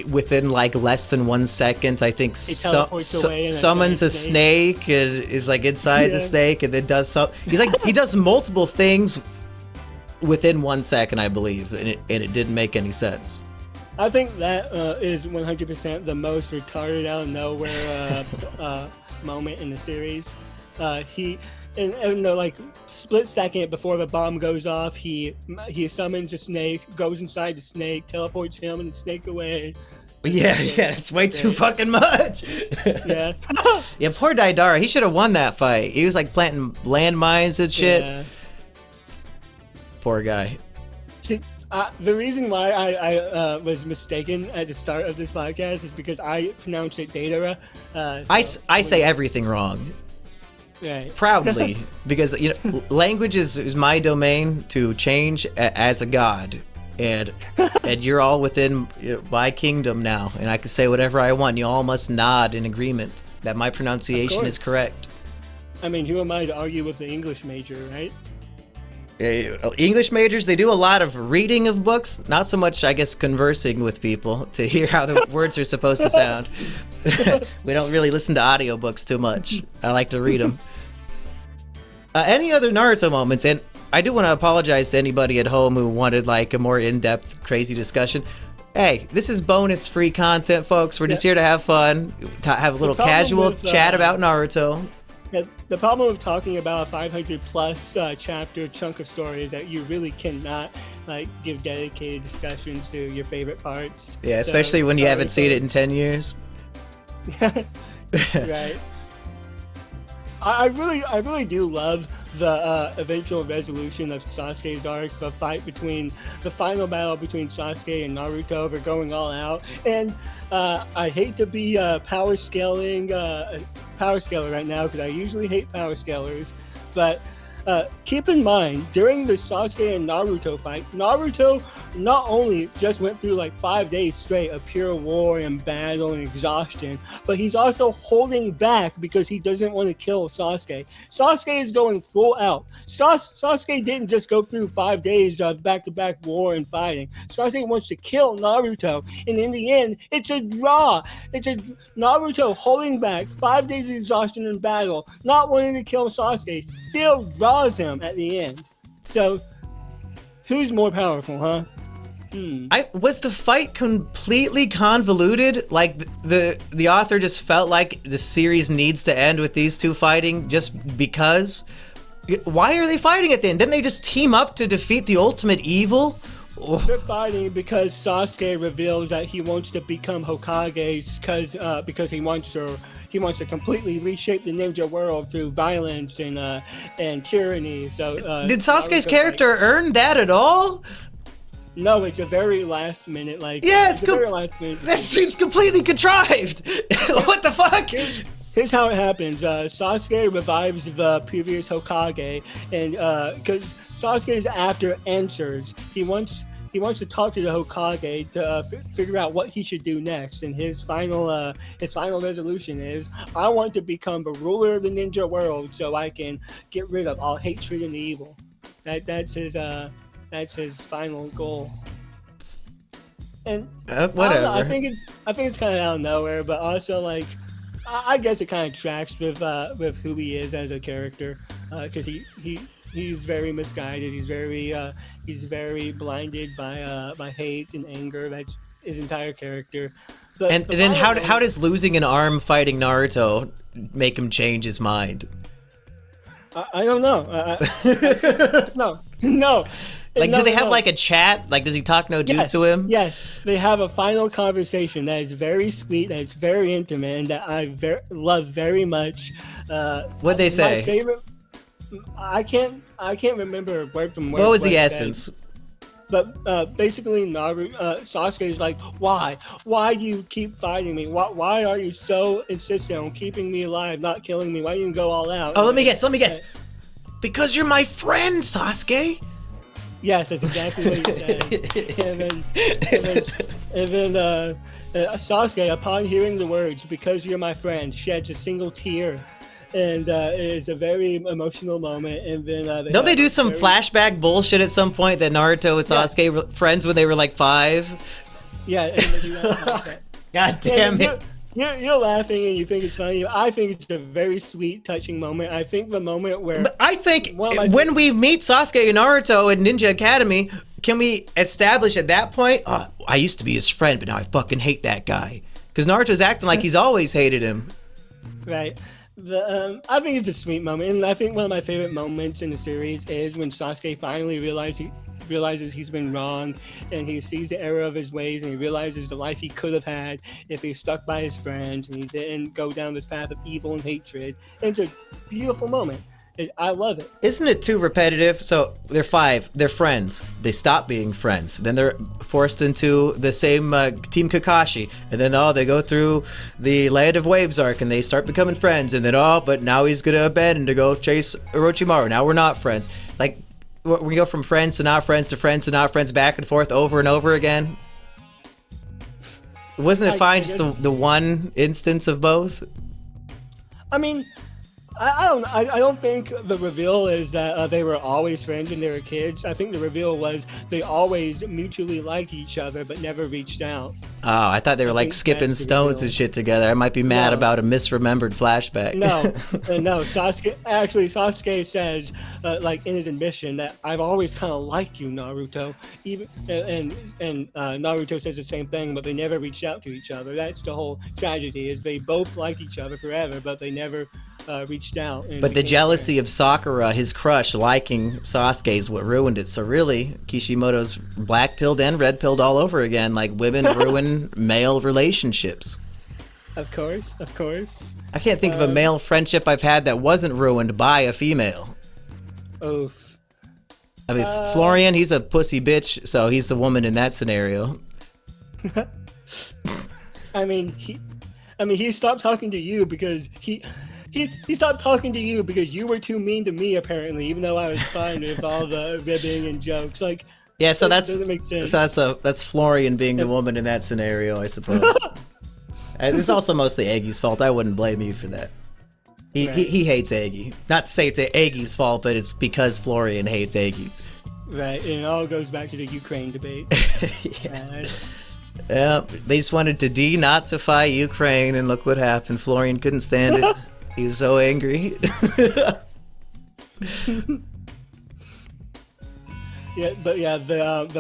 within like less than 1 second, I think summons a snake and is like inside the snake, and then does something. He does multiple things within 1 second, I believe, and it didn't make any sense. I think that is 100% the most retarded out of nowhere moment in the series. In the like split second before the bomb goes off, he summons a snake, goes inside the snake, teleports him and the snake away. Yeah, it's way too fucking much. Yeah. Yeah, poor Deidara. He should have won that fight. He was like planting landmines and shit. Yeah. Poor guy. See, the reason why I was mistaken at the start of this podcast is because I pronounced it Deidara. I say everything wrong. Right. Proudly, because language is my domain to change as a god, and you're all within my kingdom now, and I can say whatever I want. You all must nod in agreement that my pronunciation is correct. I mean, who am I to argue with the English major, right? English majors, they do a lot of reading of books, not so much, I guess, conversing with people to hear how the words are supposed to sound. We don't really listen to audiobooks too much. I like to read them. Any other Naruto moments? And I do want to apologize to anybody at home who wanted like a more in-depth, crazy discussion. Hey, this is bonus-free content, folks. We're just here to have fun, have a little casual chat about Naruto. The problem with talking about a 500-plus chapter chunk of story is that you really cannot like give dedicated discussions to your favorite parts. Yeah, especially when you haven't seen it in 10 years. Right. I really do love the eventual resolution of Sasuke's arc, the final battle between Sasuke and Naruto. They're going all out, and I hate to be power scaler right now because I usually hate power scalers, but keep in mind during the Sasuke and Naruto fight, Naruto not only just went through like 5 days straight of pure war and battle and exhaustion, but he's also holding back because he doesn't want to kill Sasuke. Sasuke is going full out. Sasuke didn't just go through 5 days of back-to-back war and fighting. Sasuke wants to kill Naruto, and in the end, it's a draw. It's a Naruto holding back 5 days of exhaustion and battle, not wanting to kill Sasuke, still draws him at the end. So, who's more powerful, huh? Was the fight completely convoluted? Like the author just felt like the series needs to end with these two fighting just because? Why are they fighting at the end? Didn't they just team up to defeat the ultimate evil? They're fighting because Sasuke reveals that he wants to become Hokage because he wants to completely reshape the ninja world through violence and tyranny. So did Sasuke's character earn that at all? No, it's a very last minute, it's a very last minute. That seems completely contrived. What the fuck? Here's how it happens. Sasuke revives the previous Hokage, and because Sasuke is after answers, he wants to talk to the Hokage to figure out what he should do next. And his final resolution is, I want to become the ruler of the ninja world so I can get rid of all hatred and evil. That's his final goal. And whatever. I think it's kind of out of nowhere, but also like I guess it kind of tracks with who he is as a character, because he's very misguided. He's very blinded by hate and anger. That's his entire character. And then how does losing an arm fighting Naruto make him change his mind? I don't know. No. Like, do they have like a chat? Like, does he talk no jutsu to him? Yes, they have a final conversation that is very sweet, that is very intimate, and that I love very much. What'd they say? My favorite. I can't remember word from word. What was the essence? But basically, Sasuke is like, why? Why do you keep fighting me? Why are you so insistent on keeping me alive, not killing me? Why do you go all out? Oh, let me guess. Because you're my friend, Sasuke. Yes, that's exactly what he says. and then Sasuke, upon hearing the words, "Because you're my friend," sheds a single tear. And it's a very emotional moment. And then don't they do some flashback bullshit at some point that Naruto and Sasuke were friends when they were like 5? Yeah. And they do that. God damn it. You're laughing and you think it's funny. I think it's a very sweet, touching moment. I think the moment where... But I think when we meet Sasuke and Naruto in Ninja Academy, can we establish at that point, I used to be his friend, but now I fucking hate that guy. Because Naruto's acting like he's always hated him. Right. I think it's a sweet moment. And I think one of my favorite moments in the series is when Sasuke finally realizes he's been wrong, and he sees the error of his ways, and he realizes the life he could have had if he stuck by his friends and he didn't go down this path of evil and hatred. It's a beautiful moment. I love it. Isn't it too repetitive? So they're 5, they're friends, they stop being friends, then they're forced into the same Team Kakashi, and then they go through the Land of Waves arc and they start becoming friends, and then but now he's gonna abandon to go chase Orochimaru, now we're not friends. Like, we go from friends to not friends to friends to not friends, back and forth over and over again. Wasn't it fine just the one instance of both? I mean, I don't think the reveal is that they were always friends when they were kids. I think the reveal was they always mutually liked each other but never reached out. Oh, I thought they were like skipping stones and shit together. I might be mad about a misremembered flashback. No. Sasuke says, like in his admission, that I've always kind of liked you, Naruto. And Naruto says the same thing, but they never reached out to each other. That's the whole tragedy, is they both liked each other forever, but they never reached out. But the jealousy of Sakura, his crush, liking Sasuke is what ruined it. So really, Kishimoto's black-pilled and red-pilled all over again. Like, women ruin male relationships. Of course. I can't think of a male friendship I've had that wasn't ruined by a female. Oof. I mean, Florian, he's a pussy bitch, so he's the woman in that scenario. I mean, he stopped talking to you because he stopped talking to you because you were too mean to me, apparently, even though I was fine with all the ribbing and jokes. Like, yeah, so doesn't make sense. So that's Florian being the woman in that scenario, I suppose. It's also mostly Eggy's fault. I wouldn't blame you for that. He hates Eggy. Not to say it's Eggy's fault, but it's because Florian hates Eggy. Right, and it all goes back to the Ukraine debate. Yeah, they just wanted to denazify Ukraine, and look what happened. Florian couldn't stand it. He's so angry. The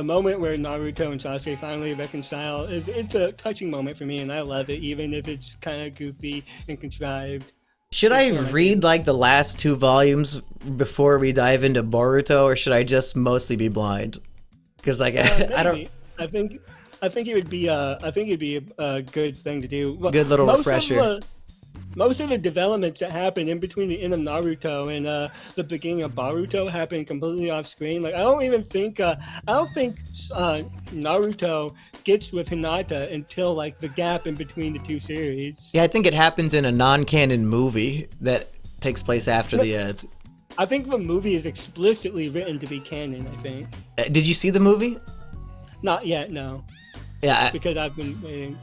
moment where Naruto and Sasuke finally reconcile it's a touching moment for me, and I love it, even if it's kind of goofy and contrived. Should I read like the last 2 volumes before we dive into Boruto, or should I just mostly be blind? Because like I don't. I think it would be a good thing to do. Well, good little refresher. Most of the developments that happen in between the end of Naruto and the beginning of Boruto happen completely off screen. Like I don't think Naruto gets with Hinata until like the gap in between the 2 series. Yeah, I think it happens in a non-canon movie that takes place after the end. I think the movie is explicitly written to be canon, I think. Did you see the movie? Not yet, no. Yeah. Because I've been waiting.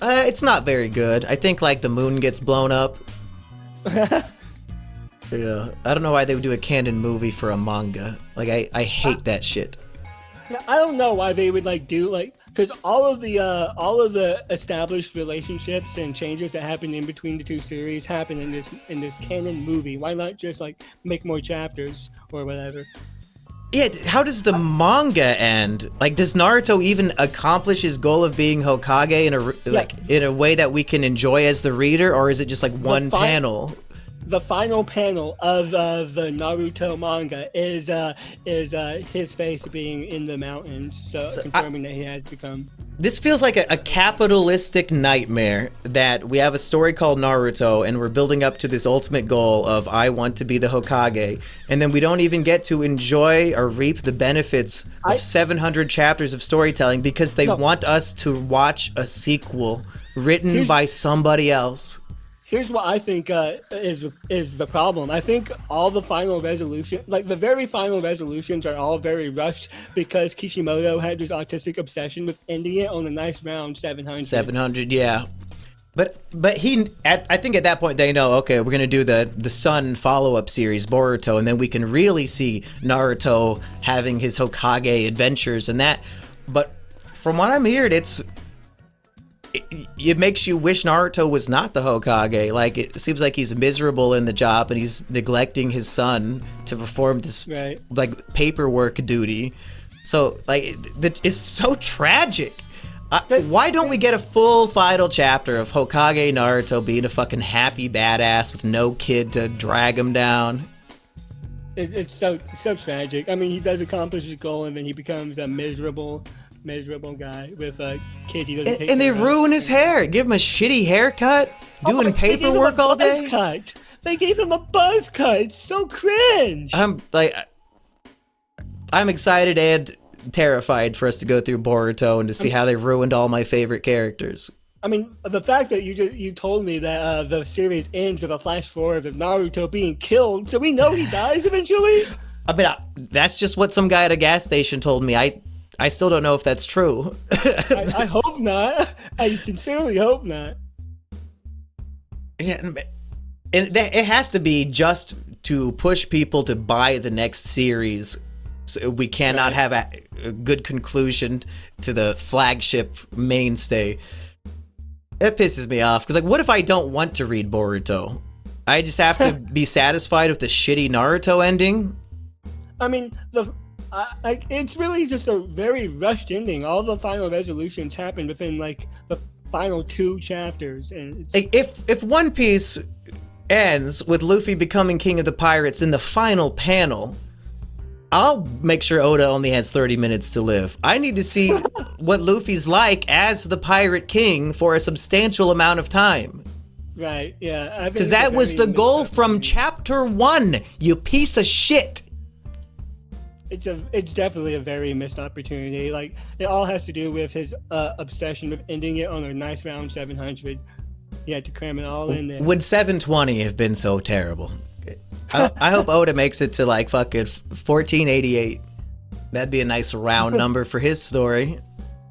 It's not very good. I think like the moon gets blown up. Yeah, I don't know why they would do a canon movie for a manga. Like I hate that shit. I don't know why they would like do like because all of the established relationships and changes that happen in between the two series happen in this canon movie. Why not just like make more chapters or whatever? Yeah, how does the manga end? Like, does Naruto even accomplish his goal of being Hokage in a way that we can enjoy as the reader, or is it just like one panel? The final panel of the Naruto manga is his face being in the mountains, so confirming that he has become. This feels like a capitalistic nightmare that we have a story called Naruto and we're building up to this ultimate goal of I want to be the Hokage, and then we don't even get to enjoy or reap the benefits of 700 chapters of storytelling because they want us to watch a sequel written by somebody else. Here's what I think is the problem. I think all the final resolution, like the very final resolutions, are all very rushed because Kishimoto had this autistic obsession with ending it on a nice round 700. 700, yeah. But I think at that point they know, okay, we're gonna do the Sun follow-up series, Boruto, and then we can really see Naruto having his Hokage adventures and that. But from what I'm hearing, it makes you wish Naruto was not the Hokage. Like, it seems like he's miserable in the job and he's neglecting his son to perform this like paperwork duty. So like it's so tragic. Why don't we get a full final chapter of Hokage Naruto being a fucking happy badass with no kid to drag him down? It's so tragic. I mean, he does accomplish his goal and then he becomes a miserable guy with a kid he doesn't take care of. And they ruin his hair. Give him a shitty haircut, doing paperwork all day. They gave him a buzz cut. It's so cringe. I'm excited and terrified for us to go through Boruto and to see how they ruined all my favorite characters. I mean, the fact that you told me that the series ends with a flash forward of Naruto being killed, so we know he dies eventually. I mean, that's just what some guy at a gas station told me. I still don't know if that's true. I hope not. I sincerely hope not. Yeah, and it has to be just to push people to buy the next series. So we cannot have a good conclusion to the flagship mainstay. It pisses me off because, like, what if I don't want to read Boruto? I just have to be satisfied with the shitty Naruto ending. I mean, it's really just a very rushed ending. All the final resolutions happen within like the final 2 chapters, and if One Piece ends with Luffy becoming king of the pirates in the final panel, I'll make sure Oda only has 30 minutes to live. I need to see what Luffy's like as the pirate king for a substantial amount of time. Right? Yeah, because that was the goal from chapter 1. You piece of shit. It's definitely a very missed opportunity. Like, it all has to do with his obsession with ending it on a nice round 700. He had to cram it all in there. Would 720 have been so terrible? I hope Oda makes it to like fucking 1488. That'd be a nice round number for his story,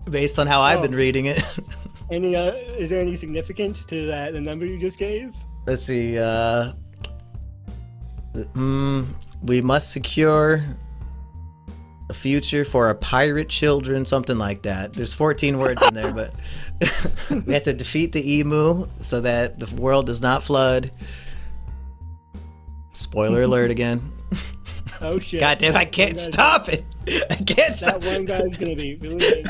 based on how I've been reading it. Is there any significance to the number you just gave? Let's see. We must secure a future for our pirate children, something like that. There's 14 words in there, but we have to defeat the emu so that the world does not flood. Spoiler alert again. Oh shit. God damn, I can't stop it. I can't stop. That one guy's gonna be really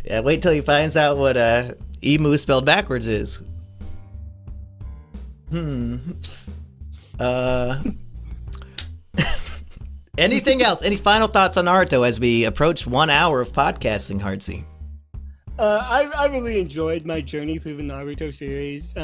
Yeah, wait till he finds out what emu spelled backwards is. Anything else? Any final thoughts on Naruto as we approach 1 hour of podcasting, Hardsey? I really enjoyed my journey through the Naruto series.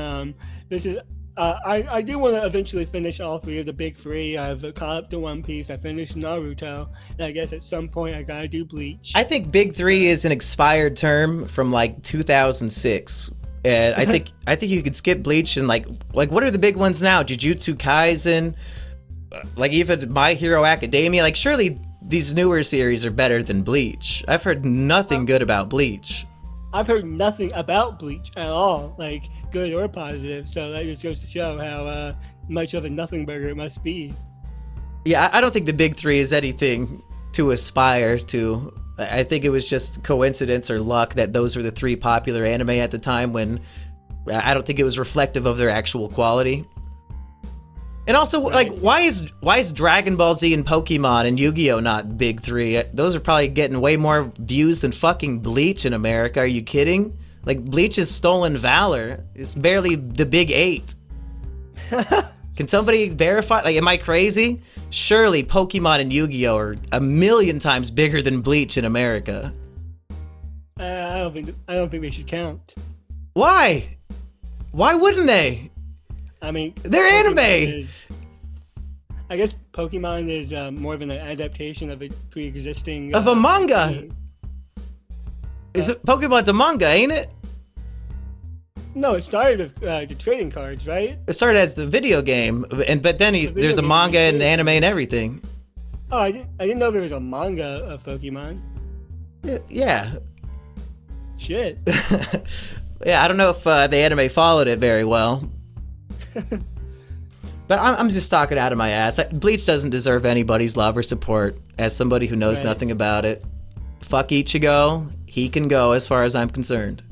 I do want to eventually finish all 3 of the big 3. I've caught up to One Piece. I finished Naruto. And I guess at some point I gotta do Bleach. I think big 3 is an expired term from like 2006. And I think you could skip Bleach and like what are the big ones now? Jujutsu Kaisen, like even My Hero Academia. Like surely these newer series are better than Bleach. I've heard nothing good about Bleach. I've heard nothing about Bleach at all, like good or positive. So that just goes to show how much of a nothing burger it must be. Yeah, I don't think the big 3 is anything to aspire to. I think it was just coincidence or luck that those were the 3 popular anime at the time, when I don't think it was reflective of their actual quality. And also, like, why is Dragon Ball Z and Pokemon and Yu-Gi-Oh not big 3? Those are probably getting way more views than fucking Bleach in America. Are you kidding? Like, Bleach's Stolen Valor is barely the big 8. Can somebody verify? Like, am I crazy? Surely Pokemon and Yu-Gi-Oh are a million times bigger than Bleach in America. I don't think they should count. Why? Why wouldn't they? I mean, they're anime. I guess Pokemon is more of an adaptation of a pre-existing of a manga. Pokemon's a manga, ain't it? No, it started with the trading cards, right? It started as the video game, but then there's a manga and anime and everything. Oh, I didn't know there was a manga of Pokemon. Yeah. Shit. Yeah, I don't know if the anime followed it very well. But I'm just talking out of my ass. Bleach doesn't deserve anybody's love or support. As somebody who knows nothing about it, fuck Ichigo. He can go as far as I'm concerned.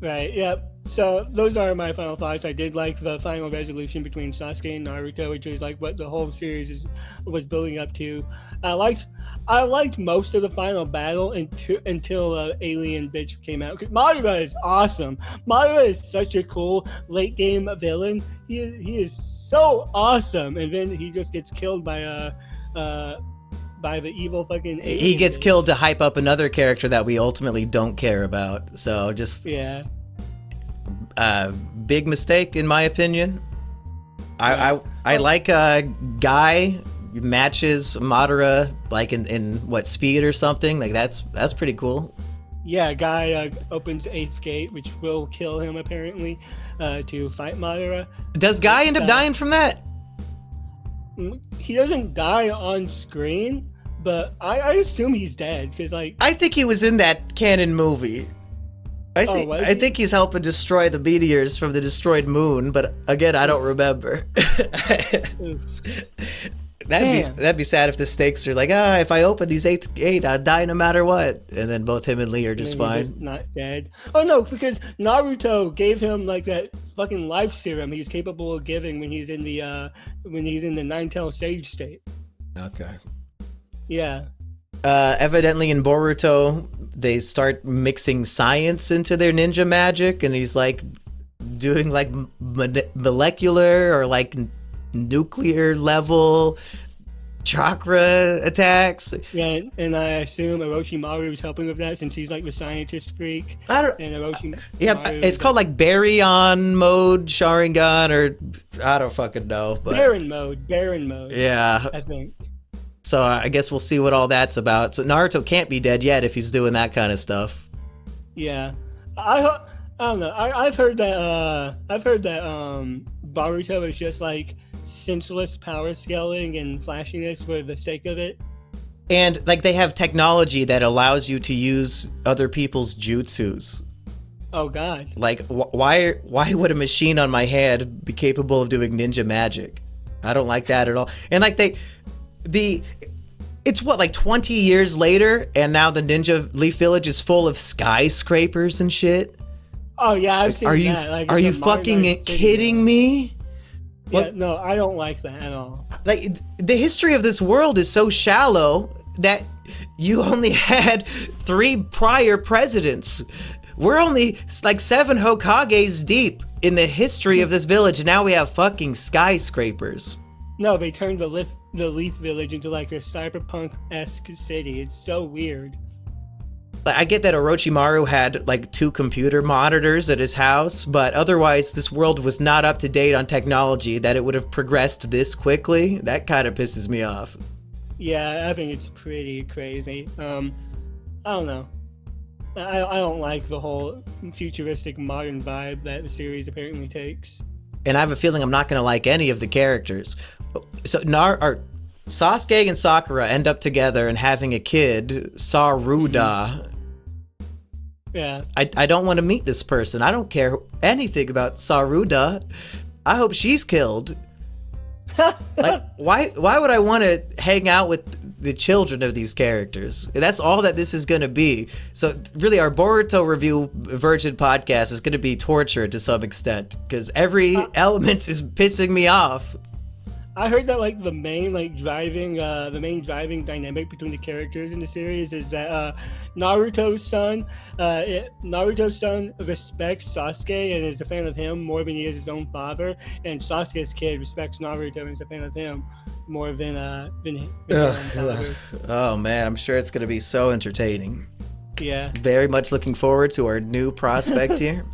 Right, yep. So those are my final thoughts. I did like the final resolution between Sasuke and Naruto, which is like what the whole series was building up to. I liked most of the final battle until Alien Bitch came out. Because Madara is awesome. Madara is such a cool late game villain. He is so awesome, and then he just gets killed by the evil fucking alien. He gets killed to hype up another character that we ultimately don't care about. So just big mistake in my opinion. I like Guy matches Madara like in what, speed or something, like that's pretty cool. Yeah, Guy opens 8th gate, which will kill him apparently, to fight Madara. Does Guy end up dying from that? He doesn't die on screen, but I assume he's dead because like I think he was in that canon movie. I think he's helping destroy the meteors from the destroyed moon, but again, I don't remember. That'd be sad if the stakes are like, if I open these 8th gate, I'll die no matter what. And then both him and Lee are just fine. He's not dead. Oh no, because Naruto gave him like that fucking life serum he's capable of giving when he's in the Nine-Tailed Sage state. Okay. Yeah. Evidently in Boruto, they start mixing science into their ninja magic, and he's like doing like molecular or like nuclear level chakra attacks. Yeah, and I assume Orochimaru is helping with that since he's like the scientist freak. It's called like Baryon mode Sharingan, or I don't fucking know. But Baron mode. Yeah, I think. So I guess we'll see what all that's about. So Naruto can't be dead yet if he's doing that kind of stuff. Yeah, I don't know. I've heard that Boruto is just like senseless power scaling and flashiness for the sake of it. And like they have technology that allows you to use other people's jutsus. Oh God! Like why would a machine on my hand be capable of doing ninja magic? I don't like that at all. And like it's what, like 20 years later, and now the Ninja Leaf Village is full of skyscrapers and shit. Oh yeah, I've seen that. Like, are you fucking kidding me? Yeah, no, I don't like that at all. Like the history of this world is so shallow that you only had 3 prior presidents. We're only like 7 Hokages deep in the history of this village, and now we have fucking skyscrapers. No, they turned the Leaf Village into like a cyberpunk-esque city. It's so weird. I get that Orochimaru had like 2 computer monitors at his house, but otherwise this world was not up to date on technology that it would have progressed this quickly. That kind of pisses me off. Yeah, I think it's pretty crazy. I don't know. I don't like the whole futuristic modern vibe that the series apparently takes. And I have a feeling I'm not going to like any of the characters. So Sasuke and Sakura end up together and having a kid, Saruda. Yeah. I don't want to meet this person. I don't care anything about Saruda. I hope she's killed. Like, why would I want to hang out with the children of these characters. That's all that this is going to be. So really, our Boruto review Virgin podcast is going to be torture to some extent, because every element is pissing me off. I heard that like the main driving dynamic between the characters in the series is that Naruto's son respects Sasuke and is a fan of him more than he is his own father, and Sasuke's kid respects Naruto and is a fan of him more than his own father. Oh man, I'm sure it's going to be so entertaining. Yeah. Very much looking forward to our new prospect here.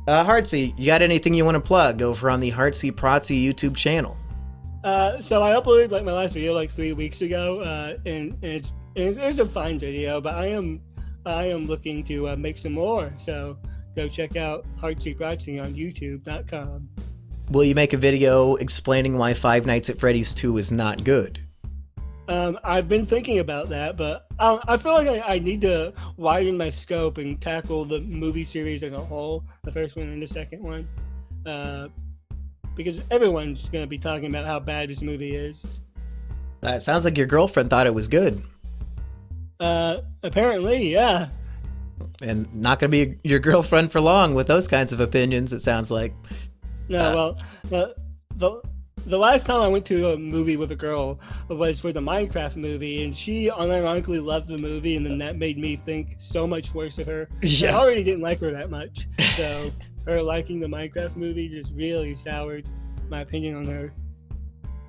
Heartsy, you got anything you want to plug over on the Heartsy Protsy YouTube channel? So I uploaded my last video 3 weeks ago, and it's a fine video, but I am looking to make some more. So go check out Heartsy Protsy on YouTube.com. Will you make a video explaining why Five Nights at Freddy's 2 is not good? I've been thinking about that, but I feel like I need to widen my scope and tackle the movie series as a whole, the first one and the second one. Because everyone's going to be talking about how bad this movie is. That sounds like your girlfriend thought it was good. Apparently, yeah. And not going to be your girlfriend for long with those kinds of opinions, it sounds like. No, the last time I went to a movie with a girl was for the Minecraft movie, and she unironically loved the movie, and then that made me think so much worse of her. Yeah. I already didn't like her that much, so... her liking the Minecraft movie just really soured my opinion on her.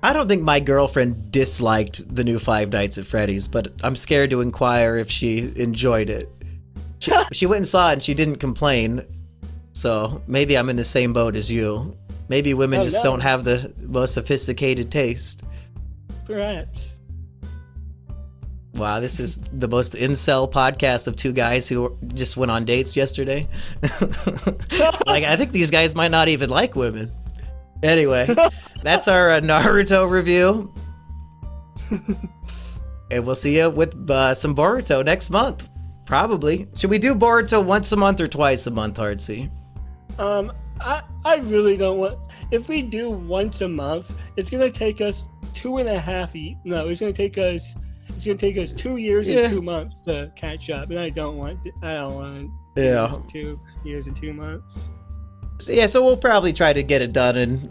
I don't think my girlfriend disliked the new Five Nights at Freddy's, but I'm scared to inquire if she enjoyed it. She went and saw it and she didn't complain, so maybe I'm in the same boat as you. Maybe women don't have the most sophisticated taste. Perhaps. Wow, this is the most incel podcast of two guys who just went on dates yesterday. I think these guys might not even like women. Anyway, that's our Naruto review. And we'll see you with some Boruto next month. Probably. Should we do Boruto once a month or twice a month, Heartsy? I really don't want... If we do once a month, it's going to take us 2.5... No, it's going to take us... It's going to take us 2 years and 2 months to catch up, and I don't want 2 years and 2 months. So we'll probably try to get it done in,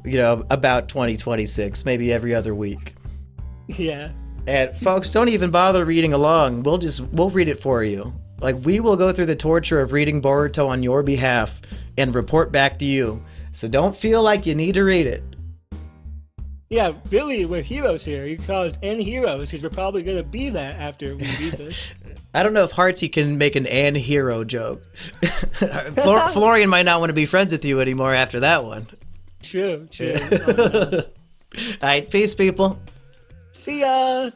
about 2026, maybe every other week. Yeah. And folks, don't even bother reading along. We'll read it for you. We will go through the torture of reading Boruto on your behalf and report back to you. So don't feel like you need to read it. Yeah, really, we're heroes here. You call us N heroes because we're probably going to be that after we read this. I don't know if Heartsy can make an N hero joke. Florian might not want to be friends with you anymore after that one. True. All right, peace, people. See ya.